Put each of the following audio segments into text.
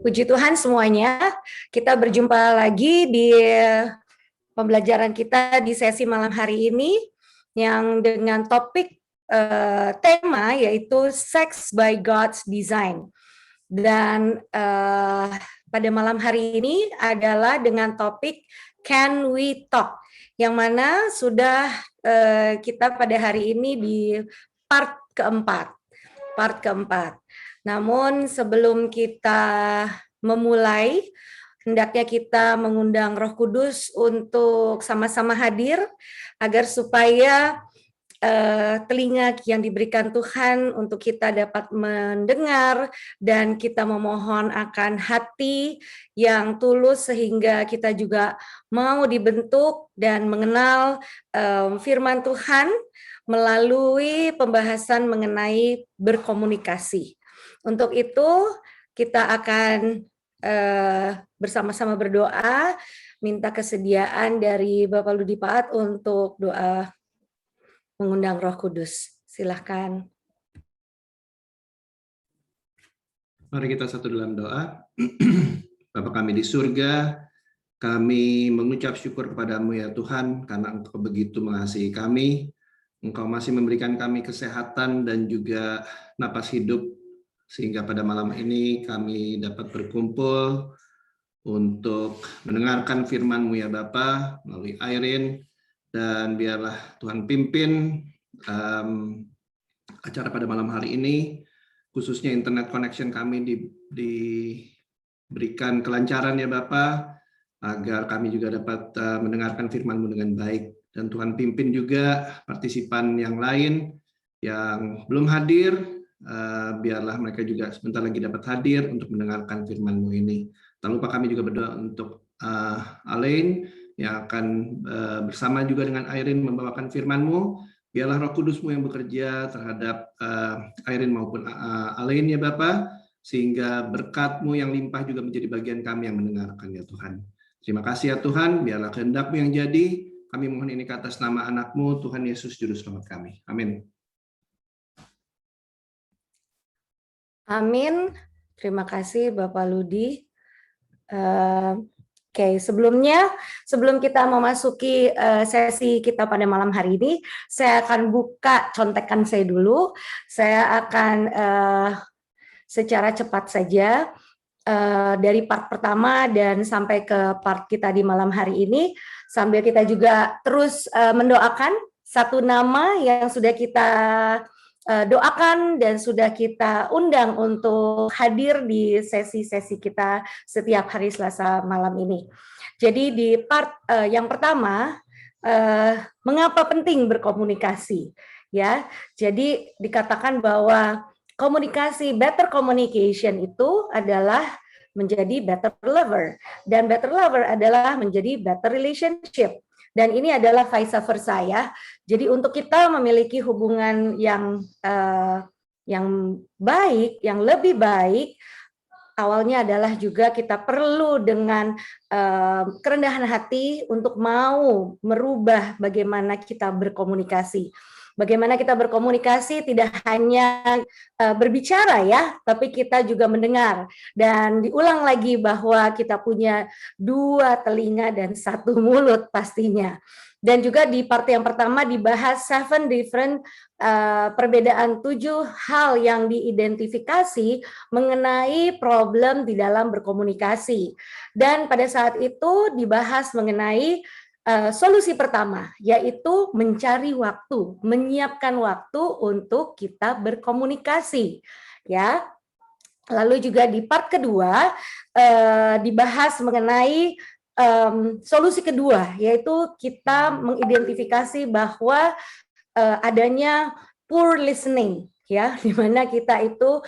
Puji Tuhan semuanya, kita berjumpa lagi di pembelajaran kita di sesi malam hari ini yang dengan topik tema yaitu Sex by God's Design. Dan pada malam hari ini adalah dengan topik Can We Talk, yang mana sudah kita pada hari ini di part keempat. Namun sebelum kita memulai, hendaknya kita mengundang Roh Kudus untuk sama-sama hadir agar supaya telinga yang diberikan Tuhan untuk kita dapat mendengar dan kita memohon akan hati yang tulus sehingga kita juga mau dibentuk dan mengenal firman Tuhan melalui pembahasan mengenai berkomunikasi. Untuk itu kita akan bersama-sama berdoa, minta kesediaan dari Bapak Ludi Paat untuk doa mengundang Roh Kudus. Silahkan. Mari kita satu dalam doa. Bapa kami di surga, kami mengucap syukur kepadamu ya Tuhan, karena Engkau begitu mengasihi kami. Engkau masih memberikan kami kesehatan dan juga napas hidup, sehingga pada malam ini kami dapat berkumpul untuk mendengarkan firman-Mu ya Bapa melalui Irene, dan biarlah Tuhan pimpin acara pada malam hari ini, khususnya internet connection kami diberikan kelancaran ya Bapa, agar kami juga dapat mendengarkan firman-Mu dengan baik. Dan Tuhan pimpin juga partisipan yang lain yang belum hadir, biarlah mereka juga sebentar lagi dapat hadir untuk mendengarkan firman-Mu ini. Tak lupa kami juga berdoa untuk Alain yang akan bersama juga dengan Irene membawakan firman-Mu. Biarlah Roh Kudus-Mu yang bekerja terhadap Irene maupun Alain ya Bapa, sehingga berkat-Mu yang limpah juga menjadi bagian kami yang mendengarkan ya Tuhan. Terima kasih ya Tuhan, biarlah kehendak-Mu yang jadi. Kami mohon ini ke atas nama anak-Mu, Tuhan Yesus Juru Selamat kami. Amin. Amin. Terima kasih Bapak Ludi. Oke, sebelum kita memasuki sesi kita pada malam hari ini, saya akan buka contekan saya dulu. Saya akan secara cepat saja dari part pertama dan sampai ke part kita di malam hari ini, sambil kita juga terus mendoakan satu nama yang sudah kita doakan dan sudah kita undang untuk hadir di sesi-sesi kita setiap hari Selasa malam ini. Jadi di part yang pertama, mengapa penting berkomunikasi? Ya, jadi dikatakan bahwa komunikasi, better communication itu adalah menjadi better lover, dan better lover adalah menjadi better relationship. Dan ini adalah vice versa ya. Jadi untuk kita memiliki hubungan yang baik, yang lebih baik, awalnya adalah juga kita perlu dengan kerendahan hati untuk mau merubah bagaimana kita berkomunikasi. Bagaimana kita berkomunikasi tidak hanya berbicara ya, tapi kita juga mendengar. Dan diulang lagi bahwa kita punya 2 telinga dan 1 mulut pastinya. Dan juga di part yang pertama dibahas 7 different perbedaan 7 hal yang diidentifikasi mengenai problem di dalam berkomunikasi. Dan pada saat itu dibahas mengenai solusi pertama, yaitu mencari waktu, menyiapkan waktu untuk kita berkomunikasi, ya. Lalu juga di part kedua dibahas mengenai solusi kedua, yaitu kita mengidentifikasi bahwa adanya poor listening, ya, di mana kita itu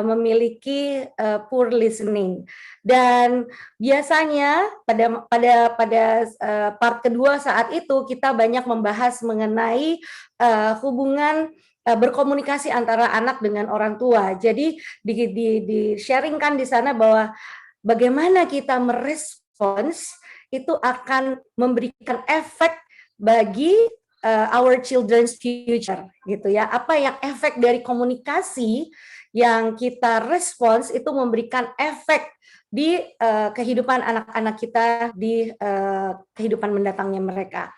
memiliki poor listening. Dan biasanya pada part kedua saat itu kita banyak membahas mengenai hubungan berkomunikasi antara anak dengan orang tua. Jadi di sharingkan di sana bahwa bagaimana kita merespons itu akan memberikan efek bagi our children's future gitu ya. Apa yang efek dari komunikasi yang kita respons itu memberikan efek di kehidupan anak-anak kita, di kehidupan mendatangnya mereka.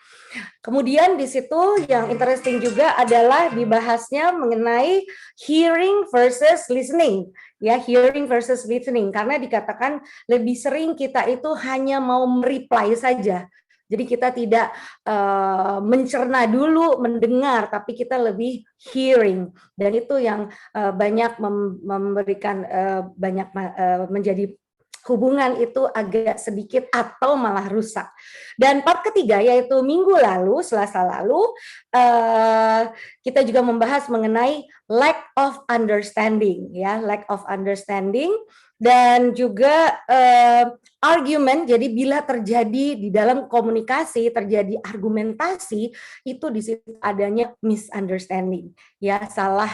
Kemudian di situ yang interesting juga adalah dibahasnya mengenai hearing versus listening. Ya, hearing versus listening, karena dikatakan lebih sering kita itu hanya mau reply saja. Jadi kita tidak mencerna dulu, mendengar, tapi kita lebih hearing. Dan itu yang banyak memberikan banyak menjadi hubungan itu agak sedikit atau malah rusak. Dan part ketiga yaitu minggu lalu, Selasa lalu, kita juga membahas mengenai lack of understanding, ya, lack of understanding, dan juga argument. Jadi bila terjadi di dalam komunikasi terjadi argumentasi, itu di situ adanya misunderstanding, ya, salah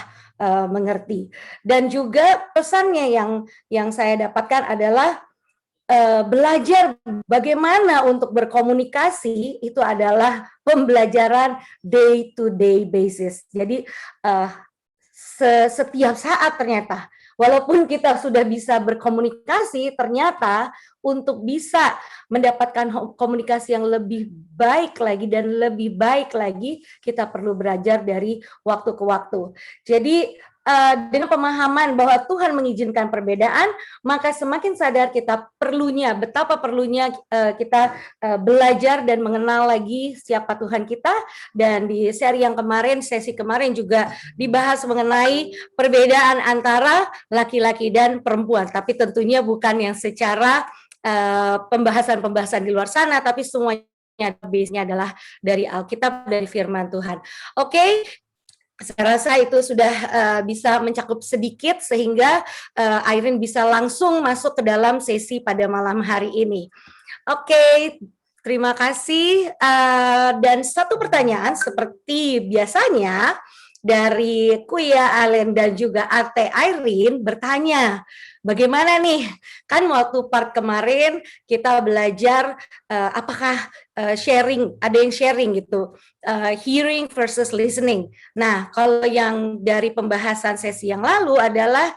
mengerti. Dan juga pesannya yang saya dapatkan adalah belajar bagaimana untuk berkomunikasi itu adalah pembelajaran day to day basis. Jadi setiap saat ternyata, walaupun kita sudah bisa berkomunikasi, ternyata untuk bisa mendapatkan komunikasi yang lebih baik lagi dan lebih baik lagi, kita perlu belajar dari waktu ke waktu. Jadi dengan pemahaman bahwa Tuhan mengizinkan perbedaan, maka semakin sadar kita perlunya, betapa perlunya kita belajar dan mengenal lagi siapa Tuhan kita. Dan di seri yang kemarin, sesi kemarin juga dibahas mengenai perbedaan antara laki-laki dan perempuan, tapi tentunya bukan yang secara pembahasan-pembahasan di luar sana, tapi semuanya base-nya adalah dari Alkitab, dari firman Tuhan. Oke, saya rasa itu sudah bisa mencakup sedikit sehingga Irene bisa langsung masuk ke dalam sesi pada malam hari ini. Oke, terima kasih. Dan satu pertanyaan seperti biasanya dari Kuya Alen dan juga Ate Irene bertanya, bagaimana nih? Kan waktu part kemarin kita belajar apakah sharing, ada yang sharing gitu, hearing versus listening. Nah, kalau yang dari pembahasan sesi yang lalu adalah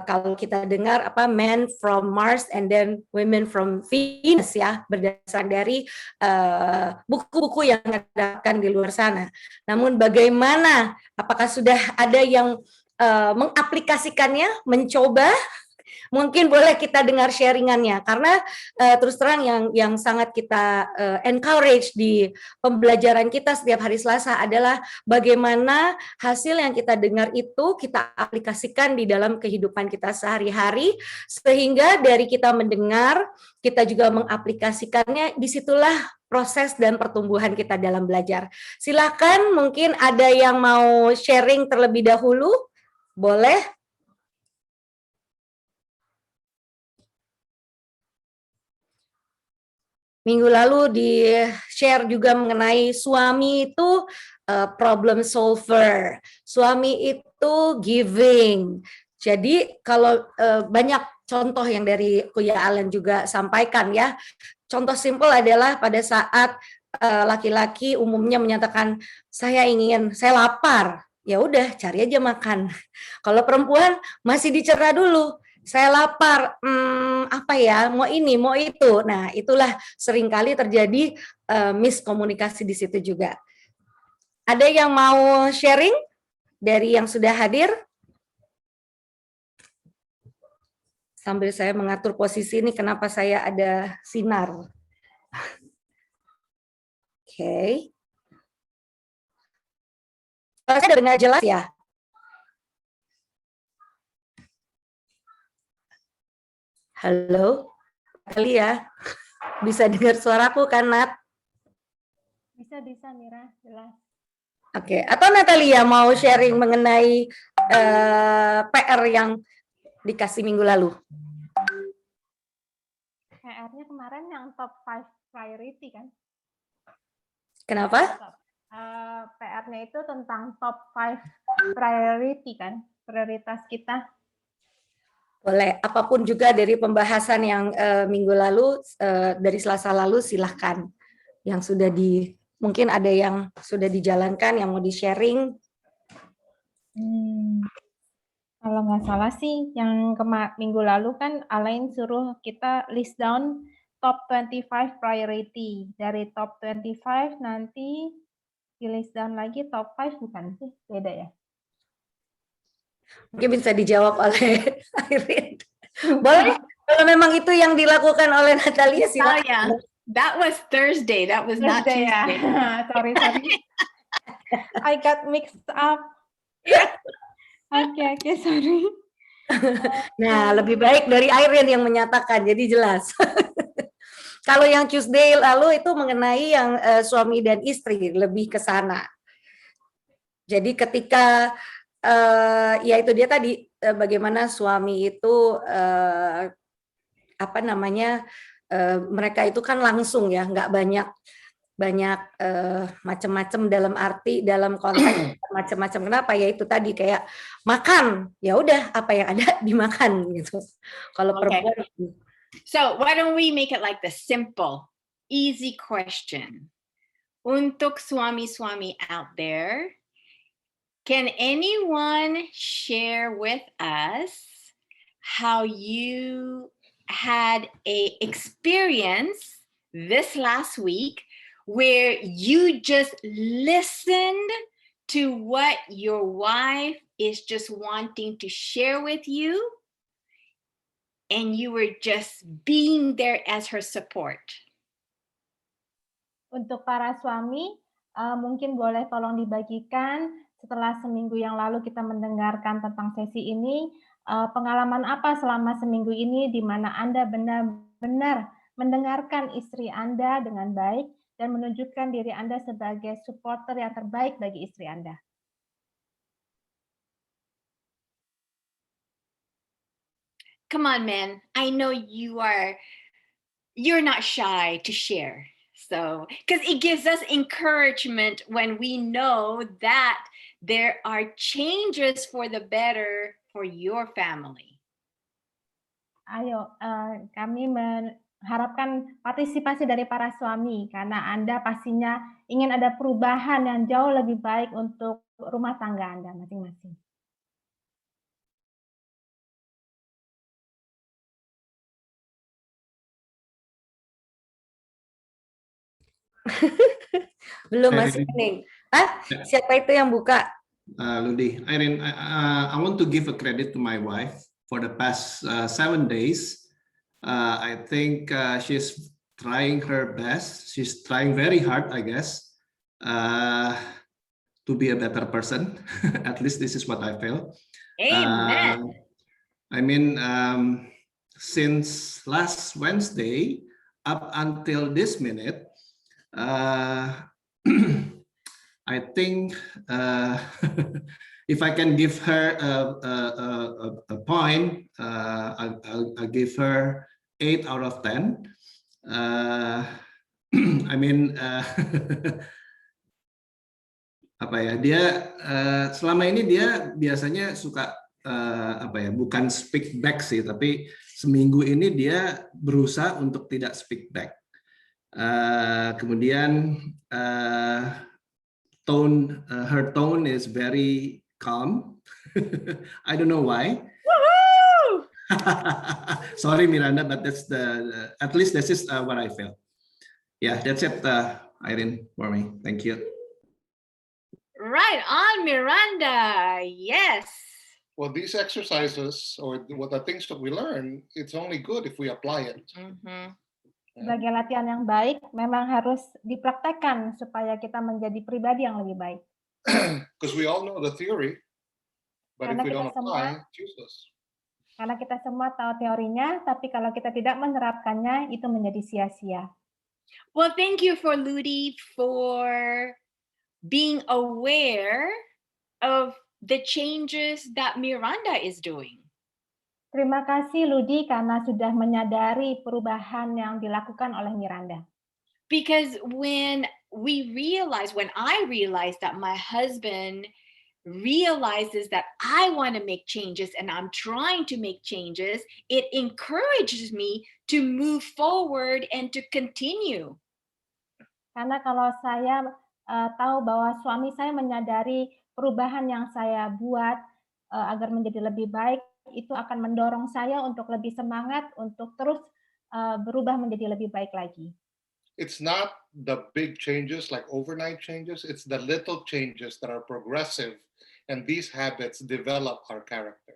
kalau kita dengar apa men from Mars and then women from Venus, ya, berdasarkan dari buku-buku yang didapatkan di luar sana. Namun bagaimana, apakah sudah ada yang mengaplikasikannya, mencoba? Mungkin boleh kita dengar sharingannya, karena terus terang yang sangat kita encourage di pembelajaran kita setiap hari Selasa adalah bagaimana hasil yang kita dengar itu kita aplikasikan di dalam kehidupan kita sehari-hari, sehingga dari kita mendengar, kita juga mengaplikasikannya, disitulah proses dan pertumbuhan kita dalam belajar. Silakan, mungkin ada yang mau sharing terlebih dahulu, boleh? Minggu lalu di-share juga mengenai suami itu problem solver, suami itu giving. Jadi kalau banyak contoh yang dari Kuya Alen juga sampaikan, ya. Contoh simpel adalah pada saat laki-laki umumnya menyatakan saya lapar, ya udah cari aja makan. Kalau perempuan masih dicerna dulu, saya lapar, apa ya, mau ini, mau itu. Nah, itulah seringkali terjadi miskomunikasi di situ juga. Ada yang mau sharing dari yang sudah hadir? Sambil saya mengatur posisi ini, kenapa saya ada sinar. Oke. Saya dengar jelas ya? Halo, Natalia, bisa dengar suaraku kan, Nat? Bisa Mira, jelas. Oke, atau Natalia mau sharing mengenai PR yang dikasih minggu lalu? PR-nya kemarin yang top 5 priority kan? Kenapa? PR-nya itu tentang top 5 priority kan, prioritas kita. Boleh, apapun juga dari pembahasan yang minggu lalu, dari Selasa lalu, silahkan. Yang sudah mungkin ada yang sudah dijalankan, yang mau di-sharing. Kalau nggak salah sih yang minggu lalu kan Alain suruh kita list down top 25 priority. Dari top 25 nanti di list down lagi top 5 bukan sih? Beda ya? Mungkin bisa dijawab oleh Irene. Boleh, kalau memang itu yang dilakukan oleh Natalia, silakan. That was Thursday. That was not Thursday ya. Tuesday. Sorry. I got mixed up. Oke, sorry. Nah, lebih baik dari Irene yang menyatakan, jadi jelas. Kalau yang Tuesday lalu itu mengenai yang suami dan istri, lebih ke sana. Jadi ketika ya itu dia tadi bagaimana suami itu mereka itu kan langsung ya, nggak banyak macam-macam dalam konteks macam-macam. Kenapa? Ya itu tadi kayak makan, ya udah apa yang ada dimakan gitu. Kalau perempuan. So why don't we make it like the simple, easy question? Untuk suami-suami out there, can anyone share with us how you had a experience this last week where you just listened to what your wife is just wanting to share with you, and you were just being there as her support? Untuk para suami, mungkin boleh tolong dibagikan setelah seminggu yang lalu kita mendengarkan tentang sesi ini, pengalaman apa selama seminggu ini di mana Anda benar-benar mendengarkan istri Anda dengan baik dan menunjukkan diri Anda sebagai supporter yang terbaik bagi istri Anda. Come on, man. I know you're not shy to share. So, because it gives us encouragement when we know that there are changes for the better for your family. Ayo, kami mengharapkan partisipasi dari para suami karena Anda pastinya ingin ada perubahan yang jauh lebih baik untuk rumah tangga Anda masing-masing. Belum, masih kuning. Siapa itu yang buka? Ludi, Irene, I want to give a credit to my wife for the past 7 days. I think she's trying her best. She's trying very hard, I guess, to be a better person. At least this is what I feel. Amen. I mean, since last Wednesday up until this minute, I think if I can give her a point, I'll give her 8 out of 10. I mean, apa ya? Dia selama ini dia biasanya suka bukan speak back sih, tapi seminggu ini dia berusaha untuk tidak speak back. Kemudian her tone is very calm. I don't know why. Sorry, Miranda, but that's at least this is what I feel. Yeah, that's it, Irene, for me. Thank you. Right on, Miranda. Yes. Well, these exercises or what the things that we learn, it's only good if we apply it. Mm-hmm. Sebagai latihan yang baik, memang harus dipraktekkan supaya kita menjadi pribadi yang lebih baik. Because we all know the theory, but if we don't apply, it's useless. Karena kita semua tahu teorinya, tapi kalau kita tidak menerapkannya, itu menjadi sia-sia. Well, thank you for Ludi for being aware of the changes that Miranda is doing. Terima kasih Ludi karena sudah menyadari perubahan yang dilakukan oleh Miranda. Because when I realized that my husband realizes that I want to make changes and I'm trying to make changes, it encourages me to move forward and to continue. Karena kalau saya tahu bahwa suami saya menyadari perubahan yang saya buat, agar menjadi lebih baik, itu akan mendorong saya untuk lebih semangat untuk terus berubah menjadi lebih baik lagi. It's not the big changes like overnight changes, it's the little changes that are progressive, and these habits develop our character.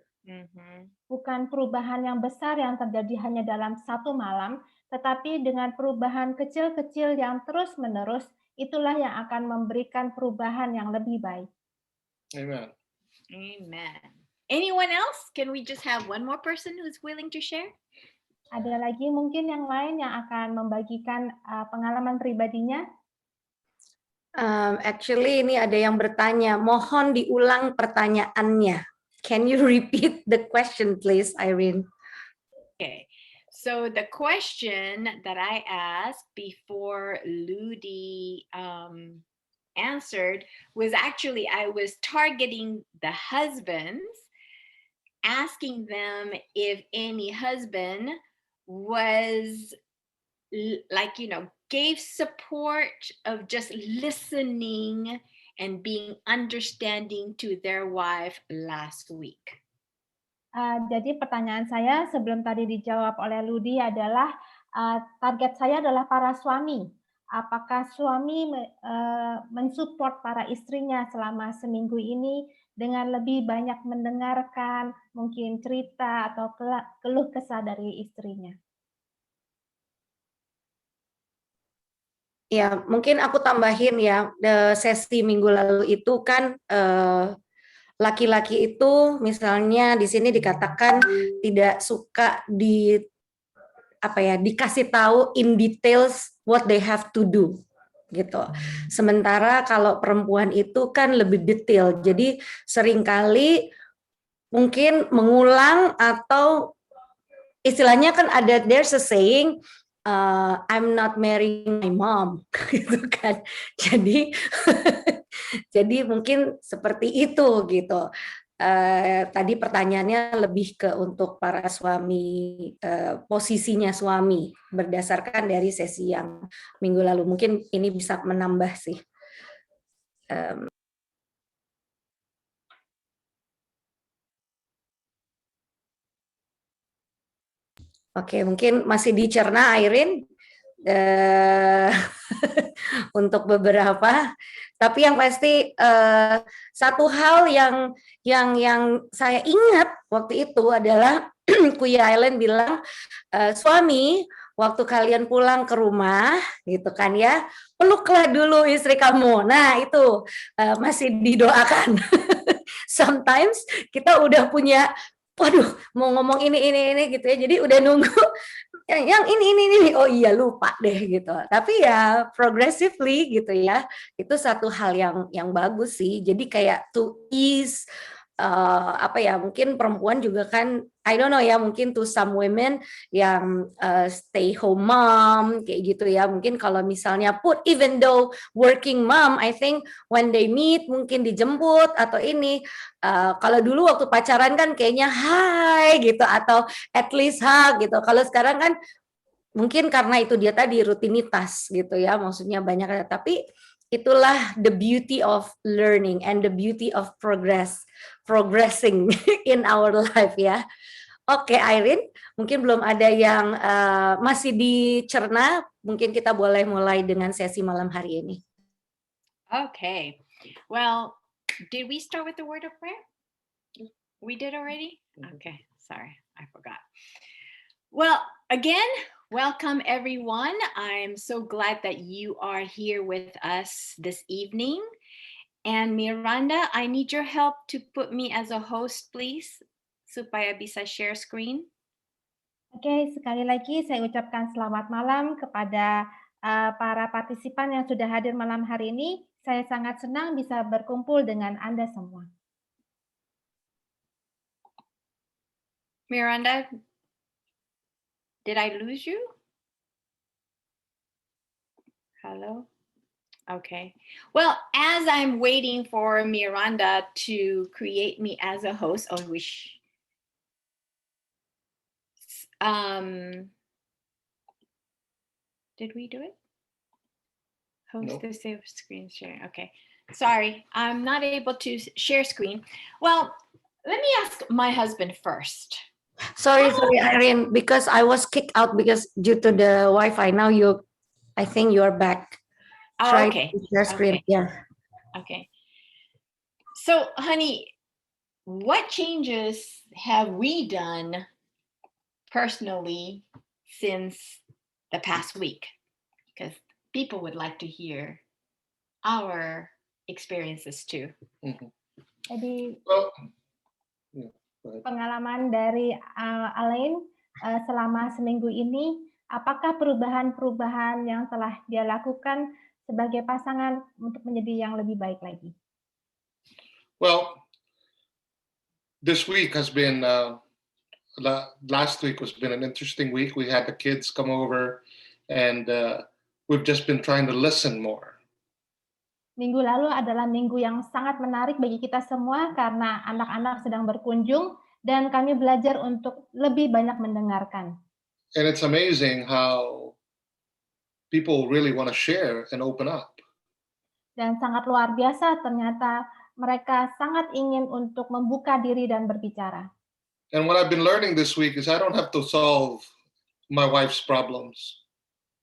Bukan perubahan yang besar yang terjadi hanya dalam satu malam, tetapi dengan perubahan kecil-kecil yang terus-menerus, itulah yang akan memberikan perubahan yang lebih baik. Amen. Amen. Anyone else? Can we just have one more person who's willing to share? Ada lagi mungkin yang lain yang akan membagikan pengalaman pribadinya? Actually ini ada yang bertanya, mohon diulang pertanyaannya. Can you repeat the question please, Irene? Okay. So the question that I asked before Ludi answered was actually I was targeting the husbands, asking them if any husband was like, gave support of just listening and being understanding to their wife last week. Jadi pertanyaan saya sebelum tadi dijawab oleh Ludi adalah target saya adalah para suami. Apakah suami mensupport para istrinya selama seminggu ini dengan lebih banyak mendengarkan mungkin cerita atau keluh kesah dari istrinya? Ya, mungkin aku tambahin ya, sesi minggu lalu itu kan laki-laki itu misalnya di sini dikatakan tidak suka dikasih tahu in details what they have to do gitu. Sementara kalau perempuan itu kan lebih detail. Jadi seringkali mungkin mengulang atau istilahnya kan ada there's a saying I'm not marrying my mom gitu kan. Jadi jadi mungkin seperti itu gitu. Tadi pertanyaannya lebih ke untuk para suami, posisinya suami berdasarkan dari sesi yang minggu lalu. Mungkin ini bisa menambah sih. Oke, mungkin masih dicerna Irene untuk beberapa. Tapi yang pasti satu hal yang saya ingat waktu itu adalah Kuya Ellen bilang, suami waktu kalian pulang ke rumah gitu kan ya, peluklah dulu istri kamu. Nah itu masih didoakan. Sometimes kita udah punya, waduh mau ngomong ini gitu ya, jadi udah nunggu yang ini, oh iya lupa deh gitu. Tapi ya progressively gitu ya, itu satu hal yang bagus sih. Jadi kayak to ease mungkin perempuan juga kan, I don't know ya, mungkin to some women yang stay home mom kayak gitu ya, mungkin kalau misalnya even though working mom, I think when they meet mungkin dijemput atau ini, kalau dulu waktu pacaran kan kayaknya hai gitu atau at least hug gitu. Kalau sekarang kan mungkin karena itu dia tadi rutinitas gitu ya, maksudnya banyak, tapi itulah the beauty of learning and the beauty of progressing in our life ya. Oke, Irene, mungkin belum ada yang masih dicerna, mungkin kita boleh mulai dengan sesi malam hari ini. Okay. Well, did we start with the word of prayer? We did already? Okay, sorry, I forgot. Well, again, welcome everyone. I'm so glad that you are here with us this evening. And Miranda, I need your help to put me as a host, please, supaya bisa share screen. Oke, sekali lagi saya ucapkan selamat malam kepada para partisipan yang sudah hadir malam hari ini. Saya sangat senang bisa berkumpul dengan Anda semua. Miranda, did I lose you? Hello? Okay. Well, as I'm waiting for Miranda to create me as a host, did we do it? Host the save screen share. Okay. Sorry, I'm not able to share screen. Well, let me ask my husband first. Sorry, Irene, because I was kicked out because due to the Wi-Fi. Now I think you're back. Oh, Try okay. to share screen. Okay. Yeah. Okay. So, honey, what changes have we done personally since the past week? Because people would like to hear our experiences too. Jadi Well, yeah, go ahead. pengalaman dari Alain selama seminggu ini, apakah perubahan-perubahan yang telah dia lakukan sebagai pasangan untuk menjadi yang lebih baik lagi? Well, this week has been last week has been an interesting week. We had the kids come over, and we've just been trying to listen more. Minggu lalu adalah minggu yang sangat menarik bagi kita semua karena anak-anak sedang berkunjung dan kami belajar untuk lebih banyak mendengarkan. And it's amazing how people really want to share and open up. Dan sangat luar biasa ternyata mereka sangat ingin untuk membuka diri dan berbicara. And what I've been learning this week is I don't have to solve my wife's problems.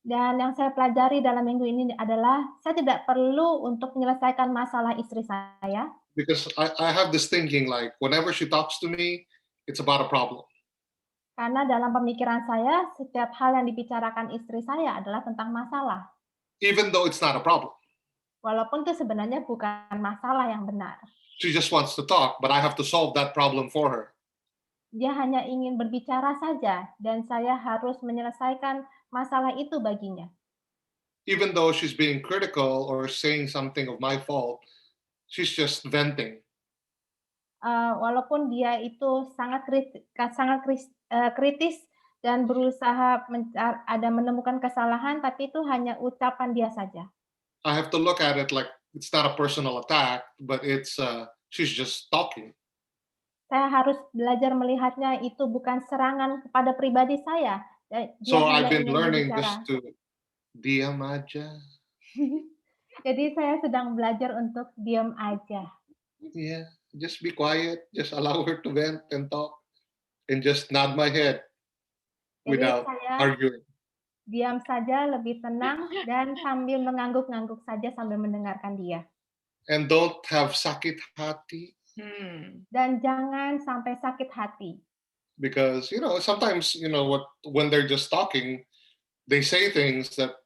Dan yang saya pelajari dalam minggu ini adalah saya tidak perlu untuk menyelesaikan masalah istri saya. Because I have this thinking like whenever she talks to me, it's about a problem. Karena dalam pemikiran saya, setiap hal yang dibicarakan istri saya adalah tentang masalah. Even though it's not a problem. Walaupun itu sebenarnya bukan masalah yang benar. She just wants to talk, but I have to solve that problem for her. Dia hanya ingin berbicara saja, dan saya harus menyelesaikan masalah itu baginya. Even though she's being critical or saying something of my fault, she's just venting. Walaupun dia itu sangat kritis dan berusaha menemukan kesalahan, tapi itu hanya ucapan dia saja. I have to look at it like it's not a personal attack, but it's she's just talking. Saya harus belajar melihatnya itu bukan serangan kepada pribadi saya. Dia So hanya I've been ingin learning berbicara. just to diam aja. Jadi saya sedang belajar untuk diam aja. Yeah, just be quiet. Just allow her to vent and talk, and just nod my head Jadi without saya arguing. diam saja, lebih tenang, dan sambil mengangguk-ngangguk saja sambil mendengarkan dia. And don't have sakit hati, Dan jangan sampai sakit hati. because sometimes when they're just talking, they say things that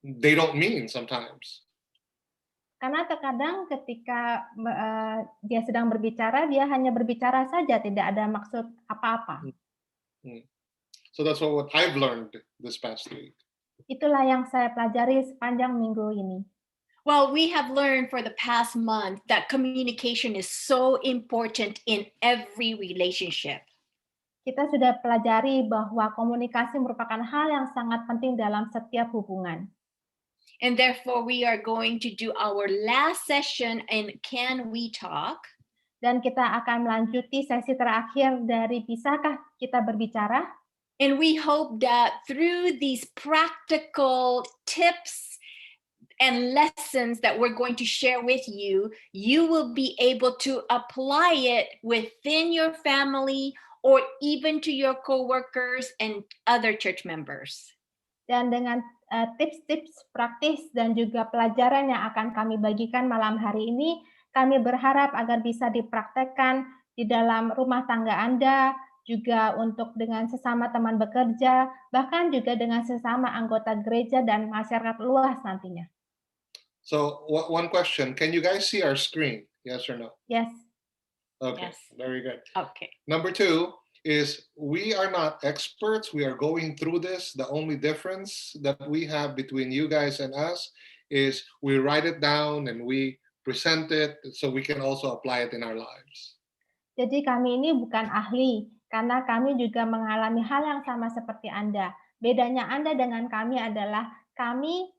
they don't mean sometimes. Karena terkadang ketika dia sedang berbicara, dia hanya berbicara saja, tidak ada maksud apa-apa. So that's what I've learned this past week. Itulah yang saya pelajari sepanjang minggu ini. Well, we have learned for the past month that communication is so important in every relationship. Kita sudah pelajari bahwa komunikasi merupakan hal yang sangat penting dalam setiap hubungan. And therefore, we are going to do our last session in Can We Talk? Dan kita akan melanjuti sesi terakhir dari Bisakah Kita Berbicara? And we hope that through these practical tips and lessons that we're going to share with you, you will be able to apply it within your family or even to your coworkers and other church members. Dan dengan tips-tips praktis dan juga pelajaran yang akan kami bagikan malam hari ini, kami berharap agar bisa dipraktekkan di dalam rumah tangga Anda, juga untuk dengan sesama teman bekerja, bahkan juga dengan sesama anggota gereja dan masyarakat luas nantinya. So one question, can you guys see our screen? Yes or no? Yes. Okay, Yes. very good. Okay. Number 2 is we are not experts. We are going through this. The only difference that we have between you guys and us is we write it down and we present it so we can also apply it in our lives. Jadi kami ini bukan ahli, karena kami juga mengalami hal yang sama seperti Anda. Bedanya Anda dengan kami adalah kami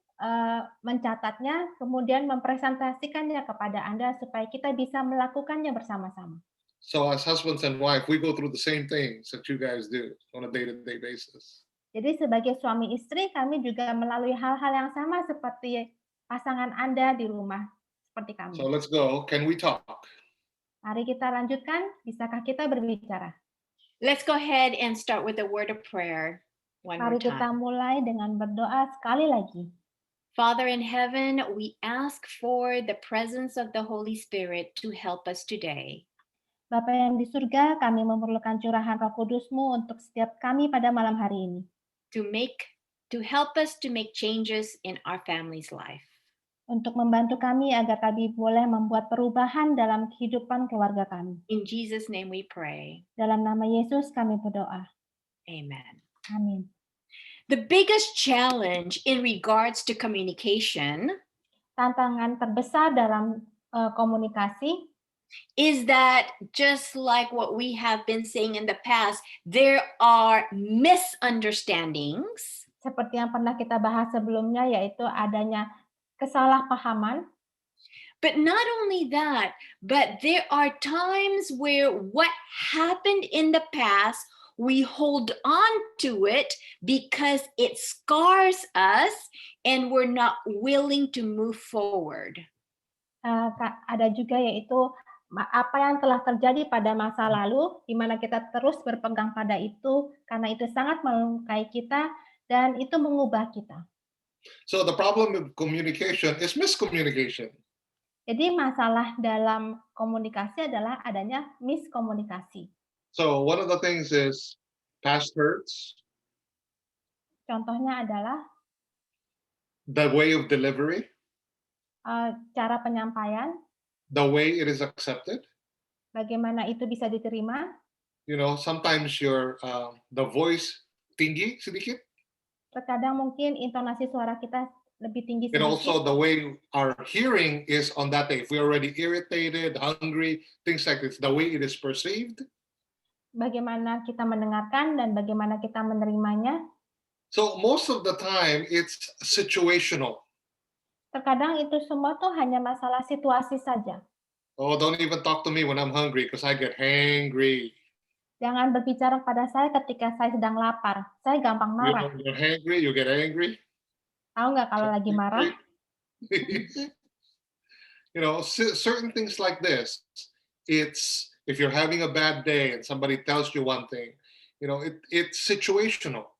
mencatatnya, kemudian mempresentasikannya kepada Anda supaya kita bisa melakukannya bersama-sama. So as husbands and wife, we go through the same things that you guys do on a day-to-day basis. Jadi sebagai suami istri, kami juga melalui hal-hal yang sama seperti pasangan Anda di rumah, seperti kami. So let's go. Can we talk? Mari kita lanjutkan. Bisakah kita berbicara? Let's go ahead and start with a word of prayer one more Mari kita time. mulai dengan berdoa sekali lagi. Father in heaven, we ask for the presence of the Holy Spirit to help us today. Bapa yang di surga, kami memerlukan curahan Roh Kudus-Mu untuk setiap kami pada malam hari ini. To help us to make changes in our family's life. Untuk membantu kami agar kami boleh membuat perubahan dalam kehidupan keluarga kami. In Jesus' name we pray. Dalam nama Yesus kami berdoa. Amen. Amin. The biggest challenge in regards to communication Tantangan terbesar dalam komunikasi is that just like what we have been saying in the past, there are misunderstandings. Seperti yang pernah kita bahas sebelumnya, yaitu adanya kesalahpahaman. But not only that, but there are times where what happened in the past, we hold on to it because it scars us and we're not willing to move forward. Ada juga yaitu apa yang telah terjadi pada masa lalu, di mana kita terus berpegang pada itu, karena itu sangat melukai kita dan itu mengubah kita. So the problem with communication is miscommunication. Jadi masalah dalam komunikasi adalah adanya miskomunikasi. So one of the things is past hurts, Contohnya adalah the way of delivery, cara penyampaian, the way it is accepted. bagaimana itu bisa diterima. You know, sometimes your the voice tinggi sedikit, Terkadang mungkin intonasi suara kita lebih tinggi and also sedikit. the way our hearing is on that day. If we're already irritated, hungry, things like this, the way it is perceived. Bagaimana kita mendengarkan dan bagaimana kita menerimanya. So most of the time it's situational. Terkadang itu semua tuh hanya masalah situasi saja. Oh, don't even talk to me when I'm hungry because I get hangry. Jangan berbicara pada saya ketika saya sedang lapar. Saya gampang You marah. know, you're hangry, you get angry. Tahu nggak kalau lagi marah? You know, certain things like this. It's if you're having a bad day and somebody tells you one thing, you know, it's situational.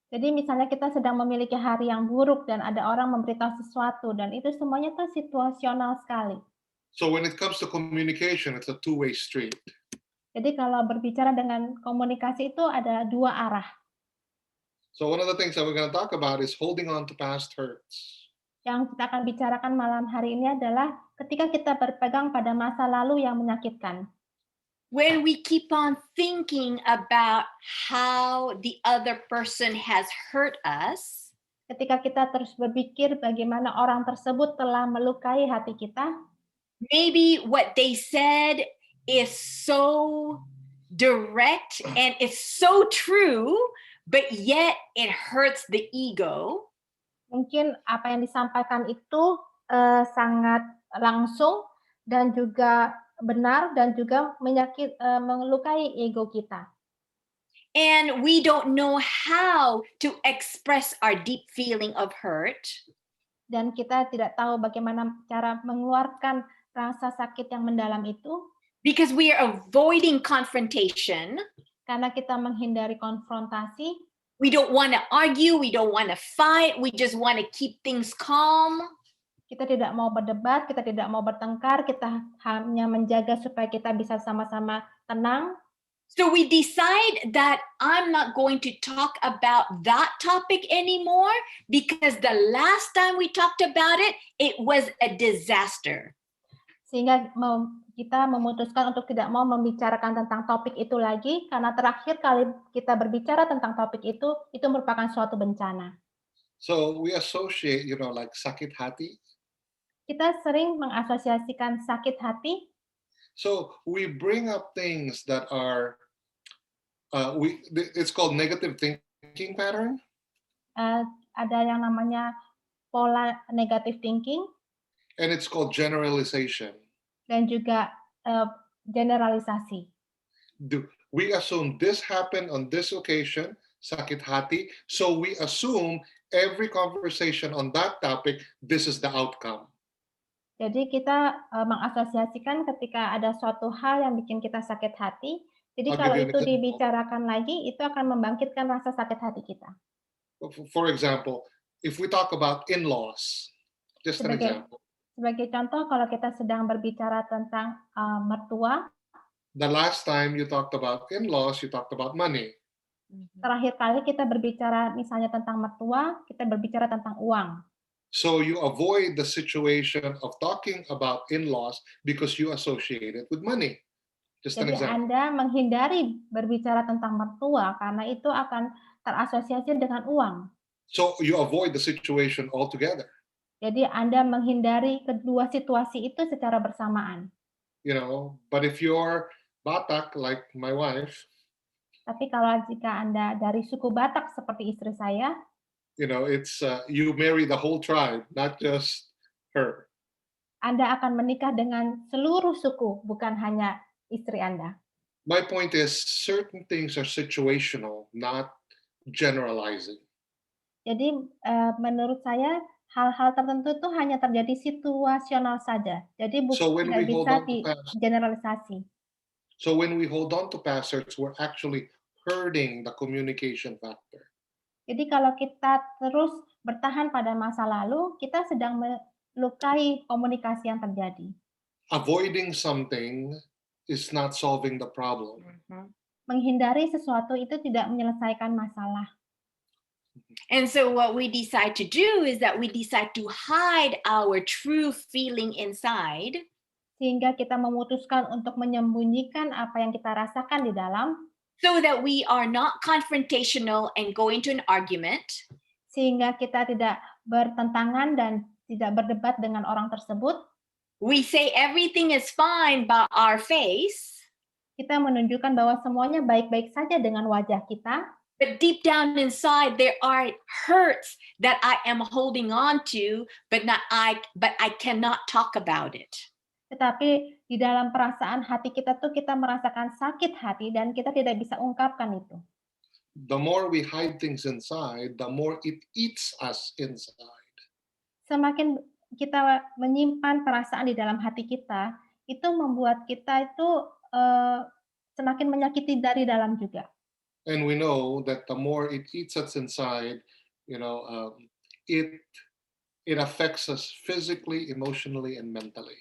Jadi misalnya kita sedang memiliki hari yang buruk dan ada orang memberitahu sesuatu dan itu semuanya tuh situasional sekali. So when it comes to communication, it's a two-way street. Jadi kalau berbicara dengan komunikasi itu ada dua arah. So one of the things that we're going to talk about is holding on to past hurts. Yang kita akan bicarakan malam hari ini adalah ketika kita berpegang pada masa lalu yang menyakitkan. When we keep on thinking about how the other person has hurt us, Ketika kita terus berpikir bagaimana orang tersebut telah melukai hati kita, maybe what they said is so direct and it's so true, but yet it hurts the ego. mungkin apa yang disampaikan itu sangat langsung dan juga benar dan juga melukai ego kita. And we don't know how to express our deep feeling of hurt. Dan kita tidak tahu bagaimana cara mengeluarkan rasa sakit yang mendalam itu. Because we are avoiding confrontation. Karena kita menghindari konfrontasi. We don't want to argue, we don't want to fight, we just want to keep things calm. Kita tidak mau berdebat, kita tidak mau bertengkar, kita hanya menjaga supaya kita bisa sama-sama tenang. So we decide that I'm not going to talk about that topic anymore because the last time we talked about it, it was a disaster. Sehingga kita memutuskan untuk tidak mau membicarakan tentang topik itu lagi, karena terakhir kali kita berbicara tentang topik itu merupakan suatu bencana. So we associate, you know, like sakit hati. Kita sering mengasosiasikan sakit hati. So we bring up things that are, it's called negative thinking pattern. Ada yang namanya pola negative thinking. And it's called generalization. Dan juga generalisasi. We assume this happened on this occasion, sakit hati, so we assume every conversation on that topic, this is the outcome. Jadi kita mengasosiasikan ketika ada suatu hal yang bikin kita sakit hati, jadi I'll give kalau you an itu example. dibicarakan lagi, itu akan membangkitkan rasa sakit hati kita. For example, if we talk about in-laws, just an Sebagai example. sebagai contoh, kalau kita sedang berbicara tentang mertua, The last time you talked about in-laws, you talked about money. terakhir kali kita berbicara misalnya tentang mertua, kita berbicara tentang uang. So you avoid the situation of talking about in-laws because you associate it with money. Just an Jadi example. Anda menghindari berbicara tentang mertua karena itu akan terasosiasi dengan uang. So you avoid the situation altogether. Jadi Anda menghindari kedua situasi itu secara bersamaan. But if you're Batak like my wife, Tapi kalau jika Anda dari suku Batak seperti istri saya, it's you marry the whole tribe, not just her. Anda akan menikah dengan seluruh suku, bukan hanya istri Anda. My point is certain things are situational, not generalizing. Jadi menurut saya hal-hal tertentu itu hanya terjadi situasional saja. Jadi So when tidak we hold bisa on to past, digeneralisasi. so when we hold on to past hurts, we're actually hurting the communication factor. Jadi kalau kita terus bertahan pada masa lalu, kita sedang melukai komunikasi yang terjadi. Avoiding something is not solving the problem. Menghindari sesuatu itu tidak menyelesaikan masalah. And so what we decide to do is that we decide to hide our true feeling inside. Sehingga kita memutuskan untuk menyembunyikan apa yang kita rasakan di dalam. So that we are not confrontational and go into an argument. Sehingga kita tidak bertentangan dan tidak berdebat dengan orang tersebut. We say everything is fine by our face. Kita menunjukkan bahwa semuanya baik-baik saja dengan wajah kita. But deep down inside, there are hurts that I am holding on to, but I cannot talk about it. Tetapi di dalam perasaan hati kita tuh kita merasakan sakit hati dan kita tidak bisa ungkapkan itu. The more we hide things inside, the more it eats us inside. Semakin kita menyimpan perasaan di dalam hati kita, itu membuat kita itu semakin menyakiti dari dalam juga. And we know that the more it eats us inside, it affects us physically, emotionally, and mentally.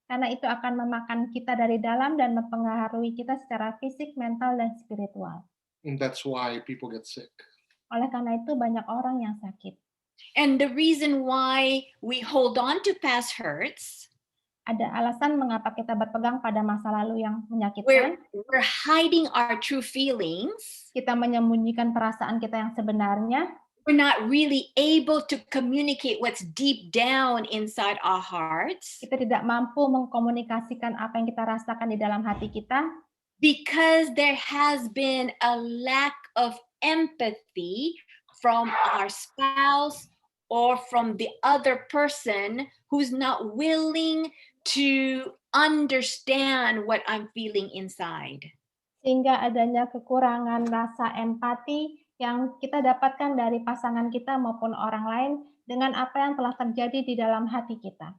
Karena itu akan memakan kita dari dalam dan mempengaruhi kita secara fisik, mental, dan spiritual. And that's why people get sick. Oleh karena itu banyak orang yang sakit. And the reason why we hold on to past hurts, ada alasan mengapa kita berpegang pada masa lalu yang menyakitkan. We're hiding our true feelings. Kita menyembunyikan perasaan kita yang sebenarnya. We're not really able to communicate what's deep down inside our hearts. Kita tidak mampu mengkomunikasikan apa yang kita rasakan di dalam hati kita. Because there has been a lack of empathy from our spouse or from the other person who's not willing to understand what I'm feeling inside. Sehingga adanya kekurangan rasa empati yang kita dapatkan dari pasangan kita maupun orang lain dengan apa yang telah terjadi di dalam hati kita.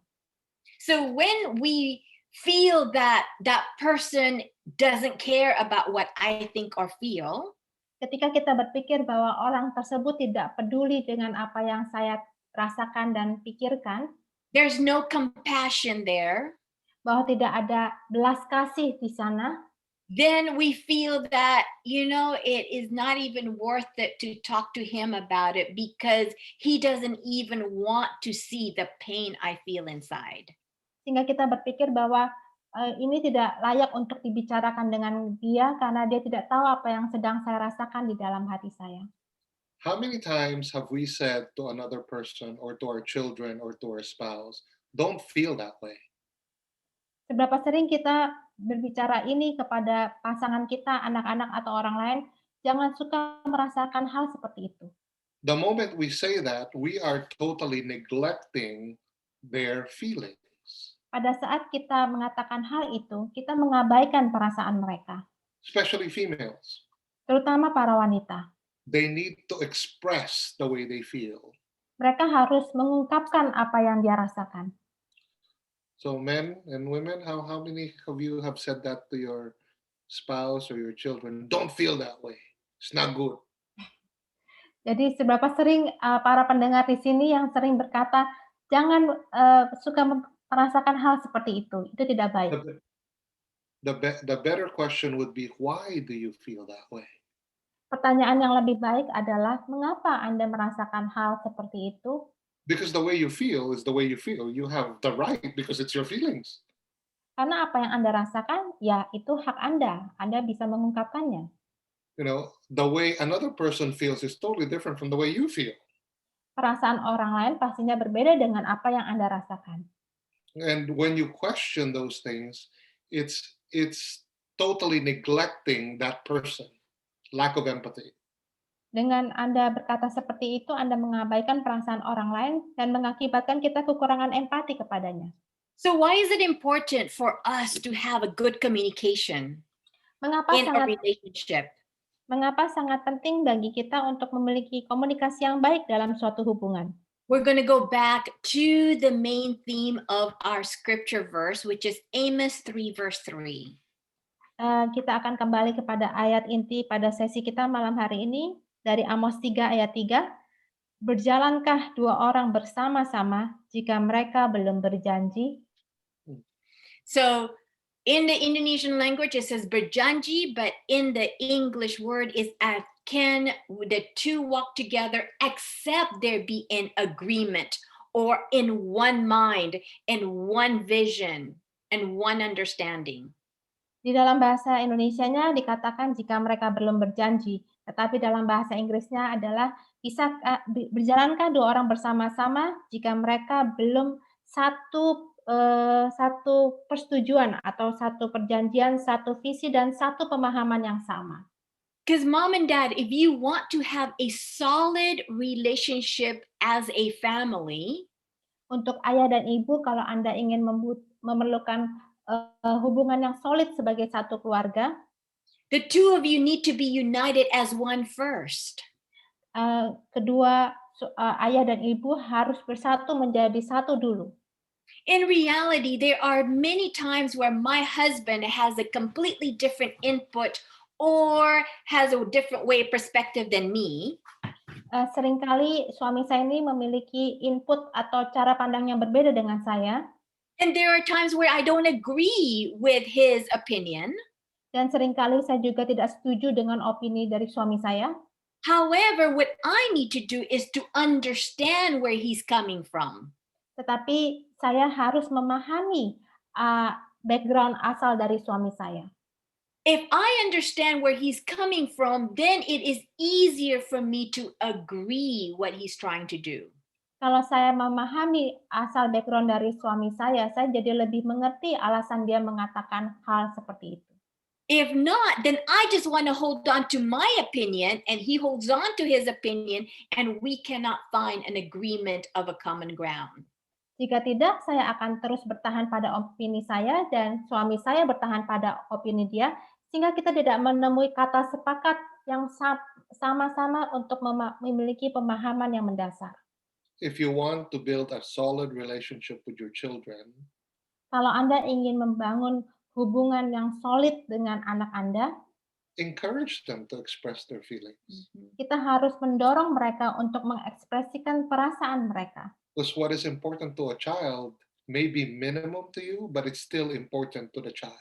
So when we feel that that person doesn't care about what I think or feel, ketika kita berpikir bahwa orang tersebut tidak peduli dengan apa yang saya rasakan dan pikirkan, there's no compassion there, bahwa tidak ada belas kasih di sana, then we feel that, it is not even worth it to talk to him about it because he doesn't even want to see the pain I feel inside. Sehingga kita berpikir bahwa ini tidak layak untuk dibicarakan dengan dia karena dia tidak tahu apa yang sedang saya rasakan di dalam hati saya. How many times have we said to another person or to our children or to our spouse, don't feel that way? Seberapa sering kita berbicara ini kepada pasangan kita, anak-anak atau orang lain, jangan suka merasakan hal seperti itu. The moment we say that, we are totally neglecting their feelings. Pada saat kita mengatakan hal itu, kita mengabaikan perasaan mereka. Especially females. Terutama para wanita. They need to express the way they feel. Mereka harus mengungkapkan apa yang dia rasakan. So men and women, how many of you have said that to your spouse or your children? Don't feel that way. It's not good. Jadi seberapa sering para pendengar di sini yang sering berkata, jangan suka merasakan hal seperti itu tidak baik. The better question would be, why do you feel that way? Pertanyaan yang lebih baik adalah, mengapa Anda merasakan hal seperti itu? Because the way you feel is the way you feel. You have the right because it's your feelings. Karena apa yang Anda rasakan, ya itu hak Anda. Anda bisa mengungkapkannya. You know, the way another person feels is totally different from the way you feel. Perasaan orang lain pastinya berbeda dengan apa yang Anda rasakan. And when you question those things, it's totally neglecting that person. Lack of empathy. Dengan Anda berkata seperti itu, Anda mengabaikan perasaan orang lain dan mengakibatkan kita kekurangan empati kepadanya. So why is it important for us to have a good communication Mengapa in a sangat relationship? penting bagi kita untuk memiliki komunikasi yang baik dalam suatu hubungan? We're going to go back to the main theme of our scripture verse, which is Amos 3 verse 3. Kita akan kembali kepada ayat inti pada sesi kita malam hari ini dari Amos 3 ayat 3. Berjalankah dua orang bersama-sama jika mereka belum berjanji? So in the Indonesian language, it says berjanji, but in the English word is can the two walk together except there be an agreement or in one mind and one vision and one understanding. Di dalam bahasa Indonesianya dikatakan jika mereka belum berjanji, tetapi dalam bahasa Inggrisnya adalah berjalankah dua orang bersama-sama jika mereka belum satu persetujuan atau satu perjanjian, satu visi dan satu pemahaman yang sama. Because mom and dad, if you want to have a solid relationship as a family, untuk ayah dan ibu, kalau Anda ingin memerlukan hubungan yang solid sebagai satu keluarga, the two of you need to be united as one first. Kedua ayah dan ibu harus bersatu menjadi satu dulu. In reality, there are many times where my husband has a completely different input or has a different way of perspective than me. Seringkali suami saya ini memiliki input atau cara pandang yang berbeda dengan saya. And there are times where I don't agree with his opinion. Dan seringkali saya juga tidak setuju dengan opini dari suami saya. However, what I need to do is to understand where he's coming from. Tetapi saya harus memahami background asal dari suami saya. If I understand where he's coming from, then it is easier for me to agree what he's trying to do. Kalau saya memahami asal background dari suami saya jadi lebih mengerti alasan dia mengatakan hal seperti itu. If not, then I just want to hold on to my opinion and he holds on to his opinion and we cannot find an agreement of a common ground. Jika tidak, saya akan terus bertahan pada opini saya dan suami saya bertahan pada opini dia, sehingga kita tidak menemui kata sepakat yang sama-sama untuk memiliki pemahaman yang mendasar. If you want to build a solid relationship with your children, kalau Anda ingin membangun hubungan yang solid dengan anak Anda, encourage them to express their feelings. Kita harus mendorong mereka untuk mengekspresikan perasaan mereka. Because what is important to a child may be minimum to you, but it's still important to the child.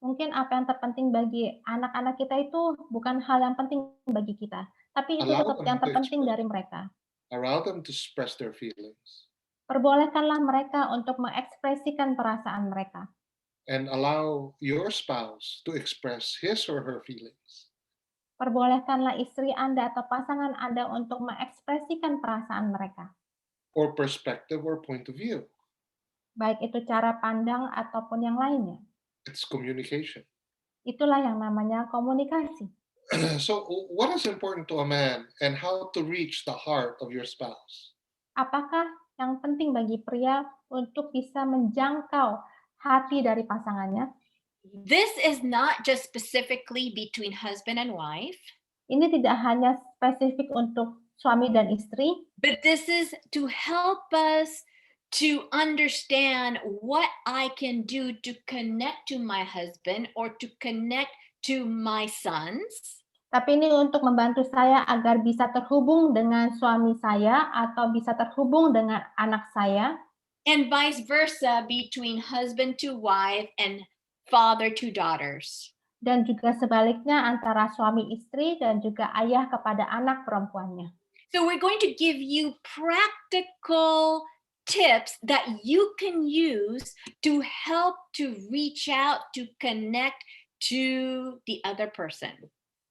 Mungkin apa yang terpenting bagi anak-anak kita itu bukan hal yang penting bagi kita, tapi itu tetap yang terpenting dari mereka. Allow them to express their feelings. Perbolehkanlah mereka untuk mengekspresikan perasaan mereka. And allow your spouse to express his or her feelings. Perbolehkanlah istri Anda atau pasangan Anda untuk mengekspresikan perasaan mereka. Or perspective or point of view. Baik itu cara pandang ataupun yang lainnya. It's communication. Itulah yang namanya komunikasi. So what is important to a man and how to reach the heart of your spouse? Apakah yang penting bagi pria untuk bisa menjangkau hati dari pasangannya? This is not just specifically between husband and wife. Ini tidak hanya spesifik untuk suami dan istri, but this is to help us to understand what I can do to connect to my husband or to connect to my sons. Tapi ini untuk membantu saya agar bisa terhubung dengan suami saya atau bisa terhubung dengan anak saya. And vice versa between husband to wife and father to daughters. Dan juga sebaliknya antara suami istri dan juga ayah kepada anak perempuannya. So we're going to give you practical tips that you can use to help to reach out, to connect to the other person.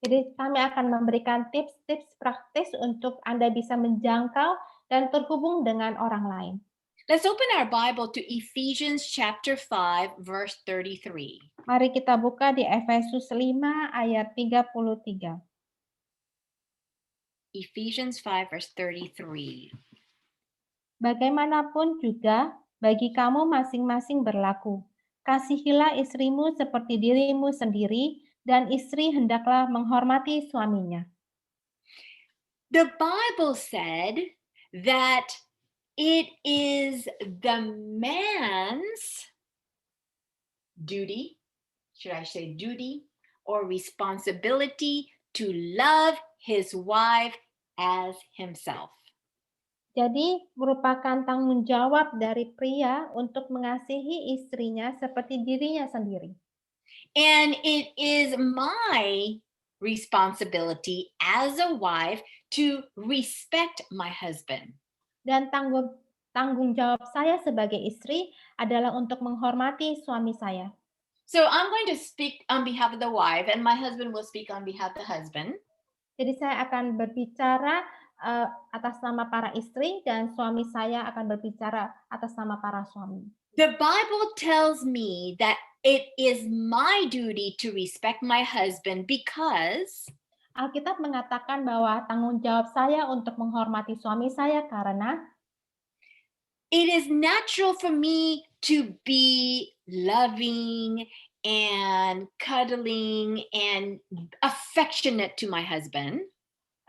Jadi kami akan memberikan tips-tips praktis untuk Anda bisa menjangkau dan terhubung dengan orang lain. Let's open our Bible to Ephesians chapter 5, verse 33. Mari kita buka di Efesus 5 ayat 33. Ephesians 5, verse 33. Bagaimanapun juga bagi kamu masing-masing berlaku. Kasihilah istrimu seperti dirimu sendiri, dan istri hendaklah menghormati suaminya. The Bible said that it is the man's duty, should I say duty, or responsibility to love his wife as himself. Jadi merupakan tanggung jawab dari pria untuk mengasihi istrinya seperti dirinya sendiri. And it is my responsibility as a wife to respect my husband. Dan tanggung jawab saya sebagai istri adalah untuk menghormati suami saya. So I'm going to speak on behalf of the wife and my husband will speak on behalf of the husband. Jadi saya akan berbicara atas nama para istri dan suami saya akan berbicara atas nama para suami. The Bible tells me that it is my duty to respect my husband because Alkitab mengatakan bahwa tanggung jawab saya untuk menghormati suami saya karena it is natural for me to be loving and cuddling and affectionate to my husband.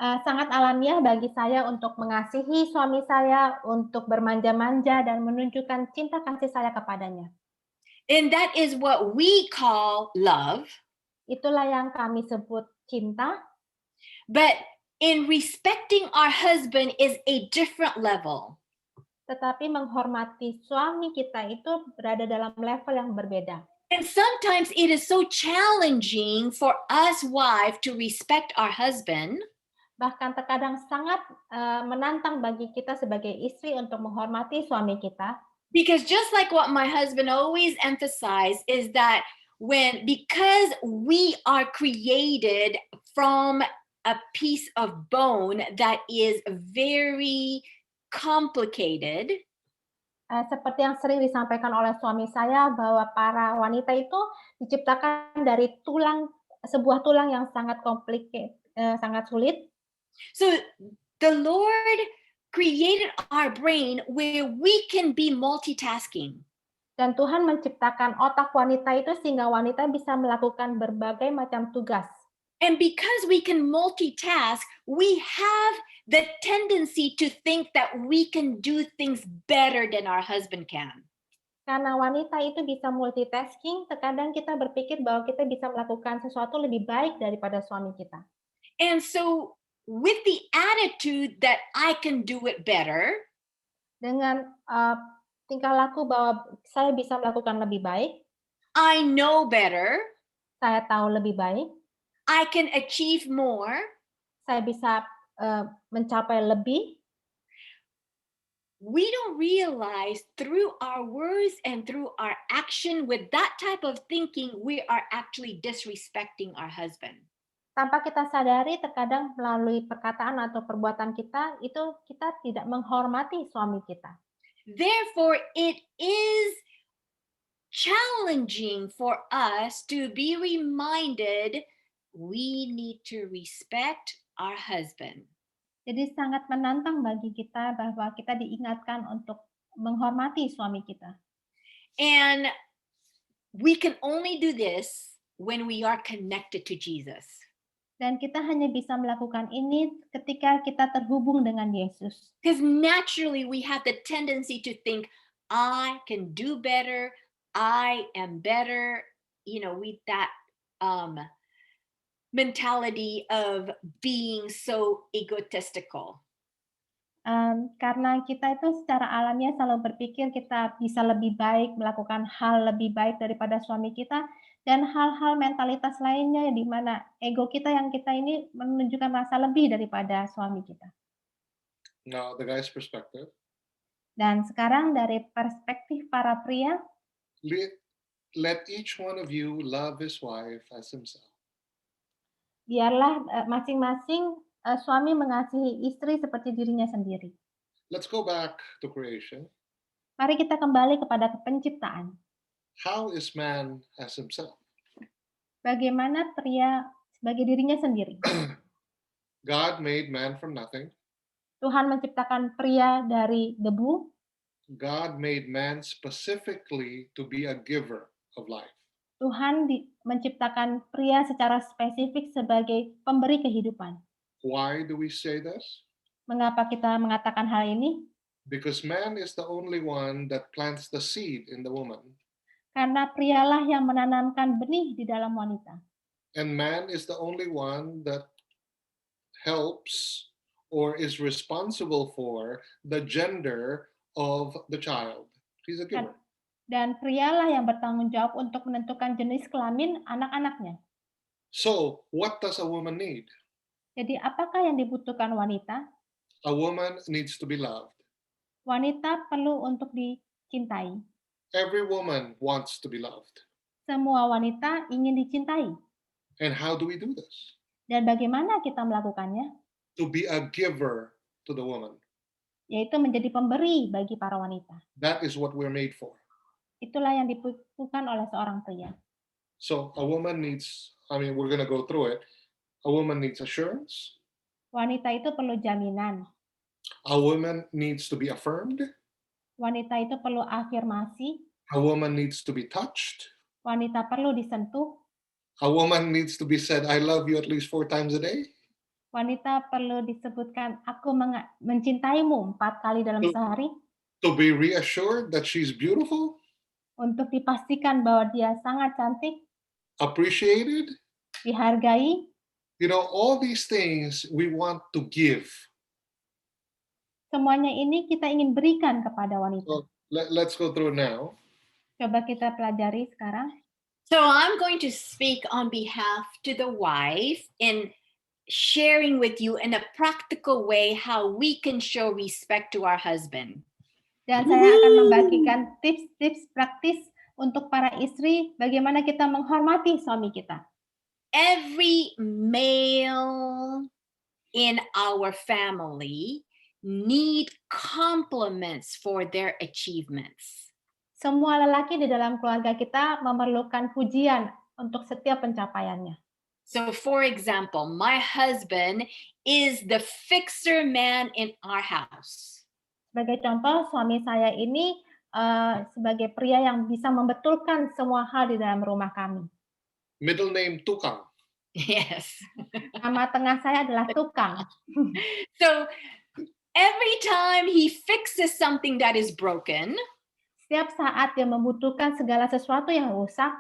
Sangat alamiah bagi saya untuk mengasihi suami saya, untuk bermanja-manja dan menunjukkan cinta kasih saya kepadanya. And that is what we call love. Itulah yang kami sebut cinta. But in respecting our husband is a different level. Tetapi menghormati suami kita itu berada dalam level yang berbeda. And sometimes it is so challenging for us wives to respect our husband. Bahkan terkadang sangat menantang bagi kita sebagai istri untuk menghormati suami kita. Because just like what my husband always emphasized is that because we are created from a piece of bone that is very complicated. Seperti yang sering disampaikan oleh suami saya bahwa para wanita itu diciptakan dari sebuah tulang yang sangat complicated, sangat sulit. So the Lord created our brain where we can be multitasking. Dan Tuhan menciptakan otak wanita itu sehingga wanita bisa melakukan berbagai macam tugas. And because we can multitask, we have the tendency to think that we can do things better than our husband can. Karena wanita itu bisa multitasking, terkadang kita berpikir bahwa kita bisa melakukan sesuatu lebih baik daripada suami kita. And so with the attitude that I can do it better, dengan tingkah laku bahwa saya bisa melakukan lebih baik, I know better, saya tahu lebih baik, I can achieve more, saya bisa mencapai lebih. We don't realize through our words and through our action with that type of thinking, we are actually disrespecting our husband. Tanpa kita sadari, terkadang melalui perkataan atau perbuatan kita, itu kita tidak menghormati suami kita. Therefore, it is challenging for us to be reminded we need to respect our husband. Jadi sangat menantang bagi kita bahwa kita diingatkan untuk menghormati suami kita. And we can only do this when we are connected to Jesus. Dan kita hanya bisa melakukan ini ketika kita terhubung dengan Yesus. Because naturally we have the tendency to think, I can do better, I am better, with that mentality of being so egotistical. Karena kita itu secara alamiah selalu berpikir kita bisa lebih baik, melakukan hal lebih baik daripada suami kita, dan hal-hal mentalitas lainnya di mana ego kita yang kita ini menunjukkan rasa lebih daripada suami kita. Now, the guy's perspective. Dan sekarang dari perspektif para pria, Let each one of you love his wife as himself. biarlah masing-masing suami mengasihi istri seperti dirinya sendiri. Let's go back to creation. Mari kita kembali kepada penciptaan. How is man as himself? Bagaimana pria sebagai dirinya sendiri? God made man from nothing. Tuhan menciptakan pria dari debu. God made man specifically to be a giver of life. Tuhan menciptakan pria secara spesifik sebagai pemberi kehidupan. Why do we say this? Mengapa kita mengatakan hal ini? Because man is the only one that plants the seed in the woman. Karena prialah yang menanamkan benih di dalam wanita. And man is the only one that helps or is responsible for the gender of the child. He's a giver. Dan prialah yang bertanggung jawab untuk menentukan jenis kelamin anak-anaknya. So, what does a woman need? Jadi apakah yang dibutuhkan wanita? A woman needs to be loved. Wanita perlu untuk dicintai. Every woman wants to be loved. Semua wanita ingin dicintai. And how do we do this? Dan bagaimana kita melakukannya? To be a giver to the woman. Yaitu menjadi pemberi bagi para wanita. That is what we're made for. Itulah yang dibutuhkan oleh seorang pria. So a woman needs, we're going to go through it. A woman needs assurance. Wanita itu perlu jaminan. A woman needs to be affirmed. Wanita itu perlu afirmasi. A woman needs to be touched. Wanita perlu disentuh. A woman needs to be said, I love you at least 4 times a day. Wanita perlu disebutkan, aku mencintaimu 4 kali dalam sehari. To be reassured that she's beautiful. Untuk dipastikan bahwa dia sangat cantik. Appreciated. Dihargai. All these things we want to give. Semuanya ini kita ingin berikan kepada wanita. So, let's go through now. Coba kita pelajari sekarang. So I'm going to speak on behalf to the wife in sharing with you in a practical way how we can show respect to our husband. Dan saya akan membagikan tips-tips praktis untuk para istri bagaimana kita menghormati suami kita. Every male in our family need compliments for their achievements. Semua lelaki di dalam keluarga kita memerlukan pujian untuk setiap pencapaiannya. So for example, my husband is the fixer man in our house. Sebagai contoh, suami saya ini sebagai pria yang bisa membetulkan semua hal di dalam rumah kami. Middle name Tukang. Yes. Nama tengah saya adalah Tukang. So every time he fixes something that is broken, setiap saat dia membutuhkan segala sesuatu yang rusak.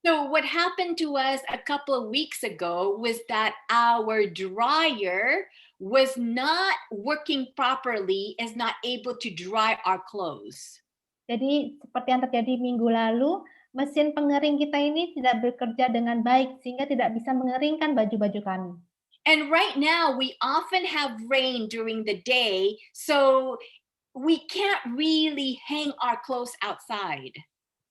So what happened to us a couple of weeks ago was that our dryer was not working properly, is not able to dry our clothes. Jadi seperti yang terjadi minggu lalu, mesin pengering kita ini tidak bekerja dengan baik sehingga tidak bisa mengeringkan baju-baju kami. And right now we often have rain during the day, so we can't really hang our clothes outside.